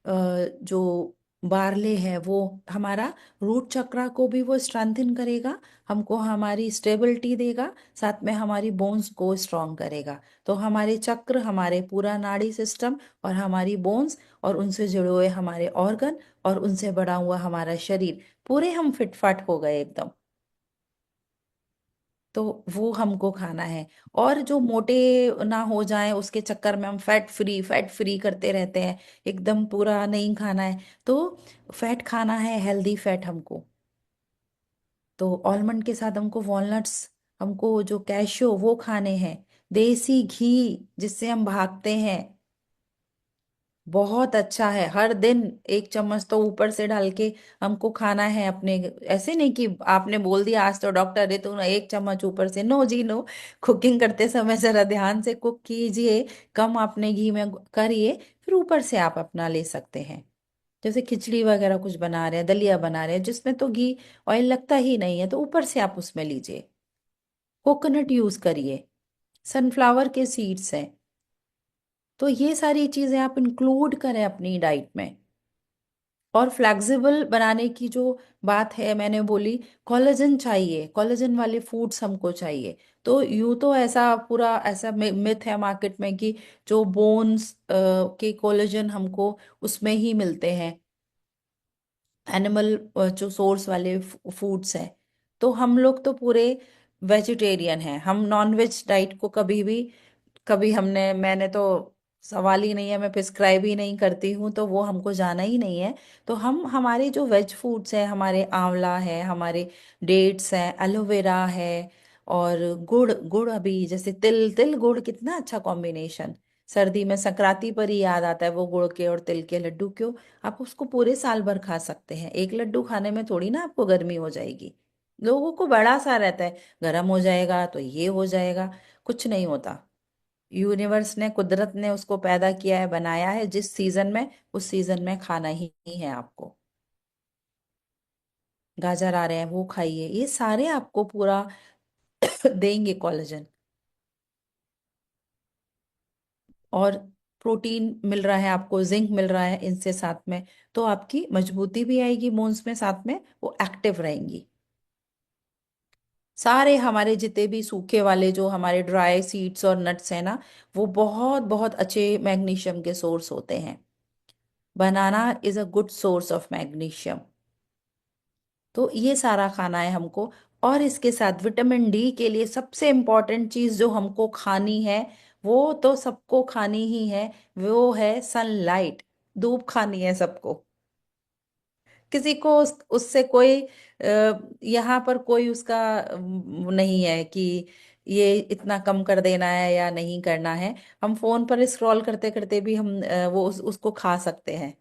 जो बार्ले है वो हमारा रूट चक्रा को भी वो स्ट्रेंथन करेगा, हमको हमारी स्टेबिलिटी देगा, साथ में हमारी बोन्स को स्ट्रांग करेगा। तो हमारे चक्र, हमारे पूरा नाड़ी सिस्टम, और हमारी बोन्स, और उनसे जुड़े हुए हमारे ऑर्गन, और उनसे बड़ा हुआ हमारा शरीर, पूरे हम फिटफाट हो गए एकदम। तो वो हमको खाना है। और जो मोटे ना हो जाएं उसके चक्कर में हम फैट फ्री करते रहते हैं, एकदम पूरा नहीं खाना है। तो फैट खाना है, हेल्दी फैट हमको। तो ऑलमंड के साथ हमको वॉलनट्स, हमको जो कैशो वो खाने हैं। देसी घी जिससे हम भागते हैं, बहुत अच्छा है। हर दिन एक चम्मच तो ऊपर से डाल के हमको खाना है अपने। ऐसे नहीं कि आपने बोल दिया आज तो डॉक्टर है तो ना एक चम्मच ऊपर से, नो जी नो। कुकिंग करते समय जरा ध्यान से कुक कीजिए, कम आपने घी में करिए, फिर ऊपर से आप अपना ले सकते हैं। जैसे खिचड़ी वगैरह कुछ बना रहे हैं, दलिया बना रहे हैं, जिसमें तो घी ऑयल लगता ही नहीं है, तो ऊपर से आप उसमें लीजिए। कोकोनट यूज करिए, सनफ्लावर के सीड्स हैं। तो ये सारी चीजें आप इंक्लूड करें अपनी डाइट में। और फ्लेक्सिबल बनाने की जो बात है मैंने बोली, कोलेजन चाहिए, कोलेजन वाले फूड्स हमको चाहिए। तो यूं तो ऐसा पूरा ऐसा मिथ है मार्केट में कि जो बोन्स के कोलेजन हमको उसमें ही मिलते हैं, एनिमल जो सोर्स वाले फूड्स हैं। तो हम लोग तो पूरे वेजिटेरियन हैं, हम नॉन वेज डाइट को कभी भी, कभी हमने, मैंने तो सवाल ही नहीं है, मैं प्रिस्क्राइब ही नहीं करती हूँ, तो वो हमको जाना ही नहीं है। तो हम हमारे जो वेज फूड्स हैं, हमारे आंवला है, हमारे डेट्स हैं, एलोवेरा है, और गुड़, गुड़ अभी जैसे तिल, तिल गुड़ कितना अच्छा कॉम्बिनेशन। सर्दी में संक्रांति पर ही याद आता है वो गुड़ के और तिल के लड्डू। क्यों? आप उसको पूरे साल भर खा सकते हैं, एक लड्डू खाने में थोड़ी ना आपको गर्मी हो जाएगी। लोगों को बड़ा सा रहता है, गर्म हो जाएगा तो ये हो जाएगा। कुछ नहीं होता। यूनिवर्स ने, कुदरत ने उसको पैदा किया है, बनाया है, जिस सीजन में उस सीजन में खाना ही है आपको। गाजर आ रहे हैं वो खाइए, ये सारे आपको पूरा देंगे कोलेजन। और प्रोटीन मिल रहा है आपको, जिंक मिल रहा है इनसे साथ में, तो आपकी मजबूती भी आएगी बोन्स में, साथ में वो एक्टिव रहेंगी। सारे हमारे जितने भी सूखे वाले जो हमारे ड्राई सीड्स और नट्स हैं ना, वो बहुत बहुत अच्छे मैग्नीशियम के सोर्स होते हैं। Banana is a good source of magnesium. तो ये सारा खाना है हमको। और इसके साथ विटामिन डी के लिए सबसे इम्पोर्टेंट चीज जो हमको खानी है, वो तो सबको खानी ही है, वो है सनलाइट। धूप खानी है सबको। किसी को उससे कोई यहाँ पर कोई उसका नहीं है कि ये इतना कम कर देना है या नहीं करना है। हम फोन पर स्क्रॉल करते करते भी हम उसको खा सकते हैं।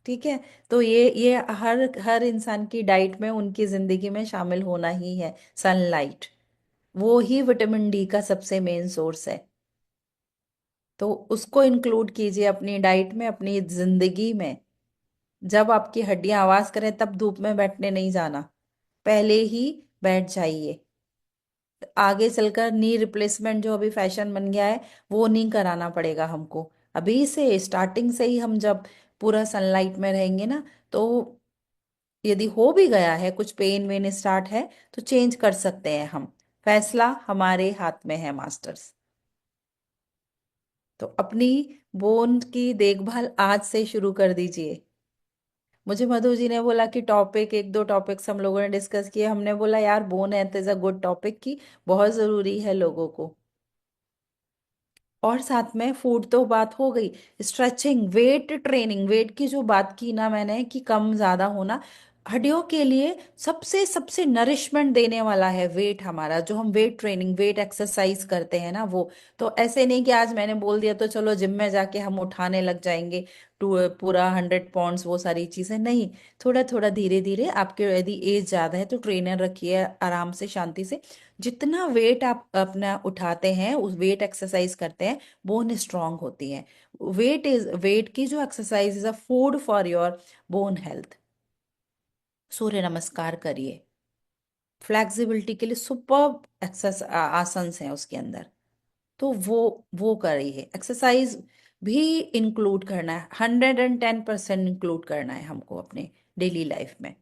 ठीक है। तो ये हर हर इंसान की डाइट में, उनकी जिंदगी में शामिल होना ही है सनलाइट। वो ही विटामिन डी का सबसे मेन सोर्स है। तो उसको इंक्लूड कीजिए अपनी डाइट में, अपनी जिंदगी में। जब आपकी हड्डियां आवाज करें तब धूप में बैठने नहीं जाना, पहले ही बैठ जाइए। आगे चलकर नी रिप्लेसमेंट जो अभी फैशन बन गया है, वो नहीं कराना पड़ेगा हमको। अभी से स्टार्टिंग से ही हम जब पूरा सनलाइट में रहेंगे ना, तो यदि हो भी गया है कुछ पेन वेन स्टार्ट है, तो चेंज कर सकते हैं हम। फैसला हमारे हाथ में है मास्टर्स। तो अपनी बोन की देखभाल आज से शुरू कर दीजिए। मुझे मधु जी ने बोला कि टॉपिक, एक दो टॉपिक्स हम लोगों ने डिस्कस किए, हमने बोला यार bone health is a good topic की, बहुत जरूरी है लोगों को। और साथ में फूड तो बात हो गई, स्ट्रेचिंग, वेट ट्रेनिंग, वेट की जो बात की ना मैंने कि कम ज्यादा होना, हड्डियों के लिए सबसे सबसे नरिशमेंट देने वाला है वेट हमारा, जो हम वेट ट्रेनिंग, वेट एक्सरसाइज करते हैं ना वो। तो ऐसे नहीं कि आज मैंने बोल दिया तो चलो जिम में जाके हम उठाने लग जाएंगे टू पूरा 100 पाउंड्स, वो सारी चीजें नहीं। थोड़ा थोड़ा धीरे धीरे, आपके यदि एज ज्यादा है तो ट्रेनर रखिए, आराम से शांति से। जितना वेट आप अपना उठाते हैं, उस वेट एक्सरसाइज करते हैं, बोन स्ट्रांग होती है। वेट की जो exercise is a food for your bone health. Surya namaskar करिए, फ्लेक्सिबिलिटी के लिए सुपर एक्सरसाइज आसन हैं उसके अंदर, तो वो करिए। एक्सरसाइज भी इंक्लूड करना है, 110% इंक्लूड करना है हमको अपने डेली लाइफ में।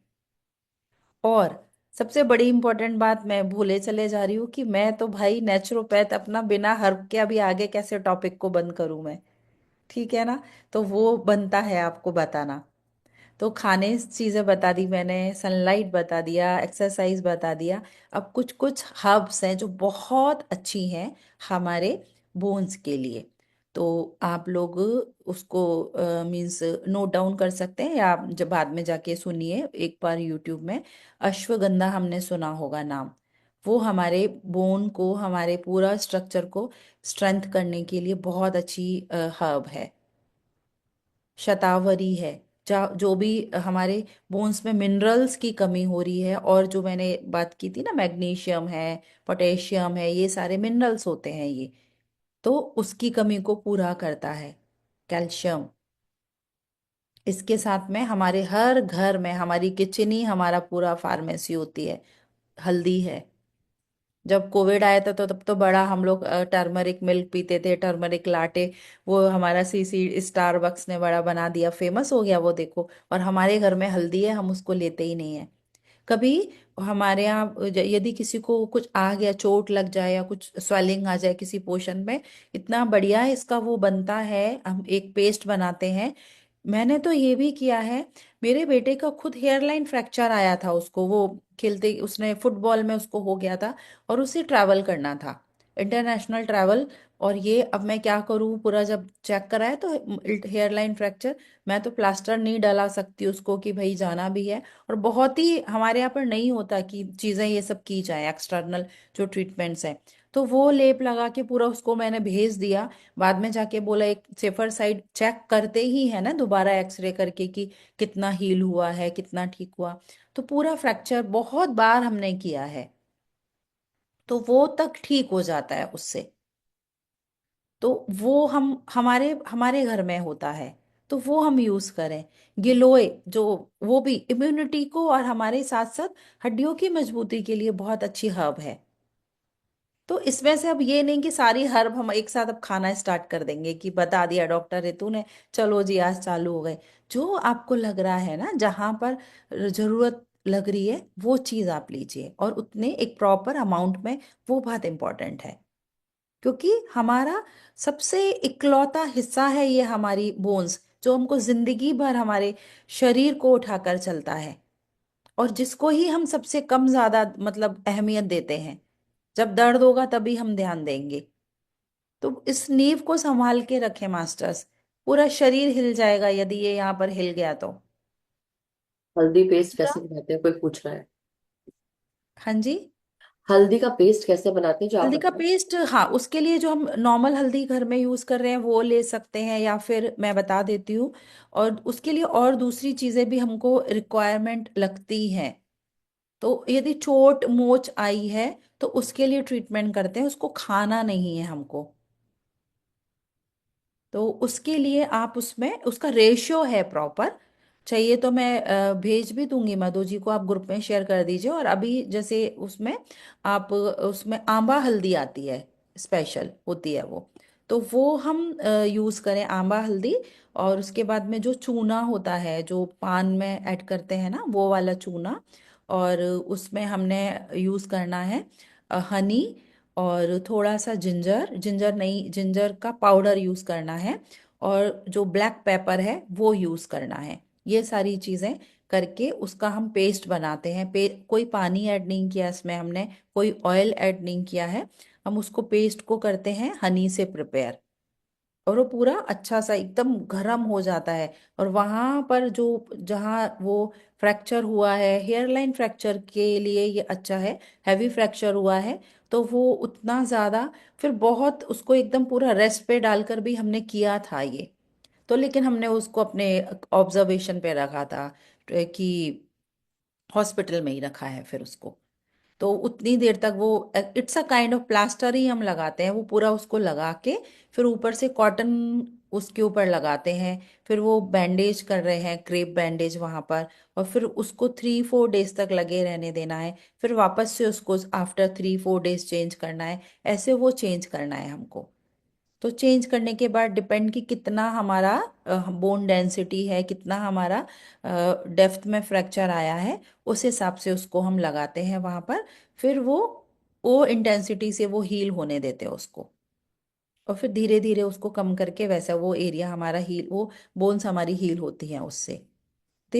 और सबसे बड़ी इंपॉर्टेंट बात मैं भूले चले जा रही हूँ कि मैं तो भाई नेचुरोपैथ, अपना बिना हर्ब के अभी आगे कैसे टॉपिक को बंद करूं मैं। ठीक है ना? तो वो बनता है आपको बताना। तो खाने चीजें बता दी मैंने, सनलाइट बता दिया, एक्सरसाइज बता दिया। अब कुछ कुछ हर्ब्स हैं जो बहुत अच्छी हैं हमारे बोन्स के लिए। तो आप लोग उसको मीन्स नोट डाउन कर सकते हैं, या आप जब बाद में जाके सुनिए एक बार यूट्यूब में। अश्वगंधा हमने सुना होगा नाम। वो हमारे बोन को, हमारे पूरा स्ट्रक्चर को स्ट्रेंथ करने के लिए बहुत अच्छी हर्ब है। शतावरी है। जो भी हमारे बोन्स में मिनरल्स की कमी हो रही है, और जो मैंने बात की थी ना, मैग्नीशियम है, पोटेशियम है, ये सारे मिनरल्स होते हैं ये, तो उसकी कमी को पूरा करता है। कैल्शियम। इसके साथ में हमारे हर घर में, हमारी किचन ही हमारा पूरा फार्मेसी होती है। हल्दी है। जब कोविड आया था तो तब तो बड़ा हम लोग टर्मरिक मिल्क पीते थे, टर्मरिक लाटे। वो हमारा सीसी स्टारबक्स ने बड़ा बना दिया, फेमस हो गया वो, देखो। और हमारे घर में हल्दी है, हम उसको लेते ही नहीं है कभी। हमारे यहाँ यदि किसी को कुछ आ गया, चोट लग जाए या कुछ स्वेलिंग आ जाए किसी पोर्शन में, इतना बढ़िया इसका वो बनता है, हम एक पेस्ट बनाते हैं। मैंने तो ये भी किया है। मेरे बेटे का खुद हेयरलाइन फ्रैक्चर आया था उसको, वो खेलते, उसने फुटबॉल में उसको हो गया था, और उसे ट्रैवल करना था, इंटरनेशनल ट्रैवल और ये अब मैं क्या करूँ, पूरा जब चेक कराया तो हेयर लाइन फ्रैक्चर, मैं तो प्लास्टर नहीं डला सकती उसको कि भाई जाना भी है। और बहुत ही हमारे यहाँ पर नहीं होता कि चीज़ें ये सब की जाए, एक्सटर्नल जो ट्रीटमेंट्स हैं। तो वो लेप लगा के पूरा उसको मैंने भेज दिया। बाद में जाके बोला एक सेफर साइड चेक करते ही है ना दोबारा एक्सरे करके कि कितना हील हुआ है, कितना ठीक हुआ। तो पूरा फ्रैक्चर बहुत बार हमने किया है, तो वो तक ठीक हो जाता है उससे। तो वो हम हमारे हमारे घर में होता है, तो वो हम यूज करें। गिलोय जो, वो भी इम्यूनिटी को और हमारे साथ साथ हड्डियों की मजबूती के लिए बहुत अच्छी हर्ब है। तो इसमें से अब ये नहीं कि सारी हर्ब हम एक साथ अब खाना स्टार्ट कर देंगे कि बता दिया डॉक्टर रितु ने, चलो जी आज चालू हो गए। जो आपको लग रहा है ना, जहां पर जरूरत लग रही है वो चीज आप लीजिए, और उतने एक प्रॉपर अमाउंट में। वो बहुत इंपॉर्टेंट है, क्योंकि हमारा सबसे इकलौता हिस्सा है ये हमारी बोन्स, जो हमको जिंदगी भर हमारे शरीर को उठाकर चलता है, और जिसको ही हम सबसे कम ज्यादा मतलब अहमियत देते हैं। जब दर्द होगा तभी हम ध्यान देंगे। तो इस नींव को संभाल के रखें मास्टर्स। पूरा शरीर हिल जाएगा यदि ये यहाँ पर हिल गया तो। हल्दी पेस्ट कैसे बनाते हैं, कोई पूछ रहा है। हाँ जी। हल्दी का पेस्ट कैसे बनाते हैं जो आप हल्दी का बताओ। पेस्ट, हाँ, उसके लिए जो हम नॉर्मल हल्दी घर में यूज कर रहे हैं वो ले सकते हैं, या फिर मैं बता देती हूँ। और उसके लिए और दूसरी चीजें भी हमको रिक्वायरमेंट लगती हैं। तो यदि चोट मोच आई है तो उसके लिए ट्रीटमेंट करते हैं, उसको खाना नहीं है हमको। तो उसके लिए आप उसमें उसका रेशियो है प्रॉपर। चाहिए तो मैं भेज भी दूंगी मधु जी को, आप ग्रुप में शेयर कर दीजिए। और अभी जैसे उसमें आप उसमें आंबा हल्दी आती है, स्पेशल होती है वो। तो वो हम यूज करें आंबा हल्दी। और उसके बाद में जो चूना होता है जो पान में ऐड करते हैं ना, वो वाला चूना। और उसमें हमने यूज करना है हनी, और थोड़ा सा जिंजर, जिंजर नहीं, जिंजर का पाउडर यूज करना है। और जो ब्लैक पेपर है वो यूज करना है। ये सारी चीजें करके उसका हम पेस्ट बनाते हैं। कोई पानी ऐड नहीं किया इसमें हमने, कोई ऑयल ऐड नहीं किया है। हम उसको पेस्ट को करते हैं हनी से प्रिपेयर। और वो पूरा अच्छा सा एकदम गर्म हो जाता है। और वहां पर जो, जहाँ वो फ्रैक्चर हुआ है, हेयर लाइन फ्रैक्चर के लिए ये अच्छा है। हैवी फ्रैक्चर हुआ है तो वो उतना ज्यादा, फिर बहुत उसको एकदम पूरा रेस्ट पे डालकर भी हमने किया था ये। तो लेकिन हमने उसको अपने ऑब्जर्वेशन पे रखा था कि हॉस्पिटल में ही रखा है फिर उसको। तो उतनी देर तक वो, it's a kind of plaster ही हम लगाते हैं, वो पूरा उसको लगा के फिर ऊपर से कॉटन उसके ऊपर लगाते हैं। फिर वो बैंडेज कर रहे हैं, क्रेप बैंडेज वहां पर। और फिर उसको 3-4 डेज तक लगे रहने देना है। फिर वापस से उसको आफ्टर 3-4 डेज चेंज करना है। ऐसे वो चेंज करना है हमको। तो चेंज करने के बाद डिपेंड कि कितना हमारा बोन डेंसिटी है, कितना हमारा डेप्थ में फ्रैक्चर आया है, उस हिसाब से उसको हम लगाते हैं वहां पर। फिर वो इंटेंसिटी से वो हील होने देते हैं उसको। और फिर धीरे धीरे उसको कम करके वैसा वो एरिया हमारा हील, वो बोन्स हमारी हील होती हैं उससे। तो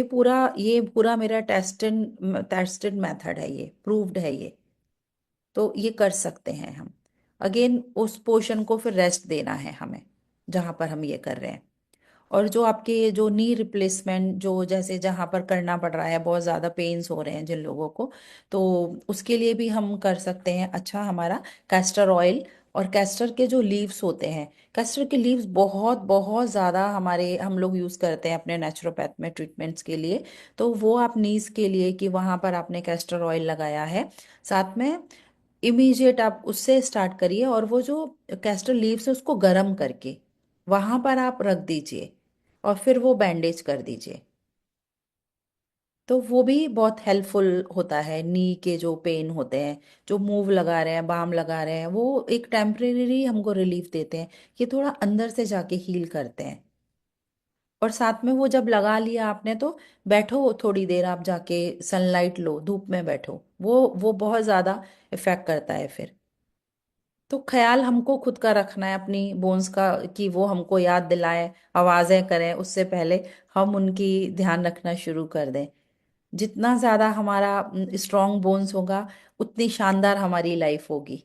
ये पूरा मेरा टेस्टेड टेस्टेड मेथड है, ये प्रूव्ड है ये। तो ये कर सकते हैं हम। अगेन उस पोर्शन को फिर रेस्ट देना है हमें, जहां पर हम ये कर रहे हैं। और जो आपके जो नी रिप्लेसमेंट जो जैसे जहां पर करना पड़ रहा है, बहुत ज़्यादा पेन्स हो रहे हैं जिन लोगों को, तो उसके लिए भी हम कर सकते हैं। अच्छा, हमारा कैस्टर ऑयल और कैस्टर के जो लीव्स होते हैं, कैस्टर के लीव्स बहुत बहुत ज़्यादा हमारे हम लोग यूज़ करते हैं अपने नेचुरोपैथ में ट्रीटमेंट्स के लिए। तो वो आप नीज के लिए कि वहां पर आपने कैस्टर ऑयल लगाया है, साथ में इमीडिएट आप उससे स्टार्ट करिए। और वो जो कैस्टर लीव्स है उसको गर्म करके वहां पर आप रख दीजिए, और फिर वो बैंडेज कर दीजिए। तो वो भी बहुत हेल्पफुल होता है। नी के जो पेन होते हैं, जो मूव लगा रहे हैं, बाम लगा रहे हैं, वो एक टेम्परेरी हमको रिलीफ देते हैं। ये थोड़ा अंदर से जाके हील करते हैं। और साथ में वो जब लगा लिया आपने तो बैठो थोड़ी देर, आप जाके सनलाइट लो, धूप में बैठो, वो बहुत ज्यादा इफेक्ट करता है फिर। तो ख्याल हमको खुद का रखना है अपनी बोन्स का, कि वो हमको याद दिलाएं, आवाजें करें उससे पहले हम उनकी ध्यान रखना शुरू कर दें। जितना ज्यादा हमारा स्ट्रॉन्ग बोन्स होगा, उतनी शानदार हमारी लाइफ होगी।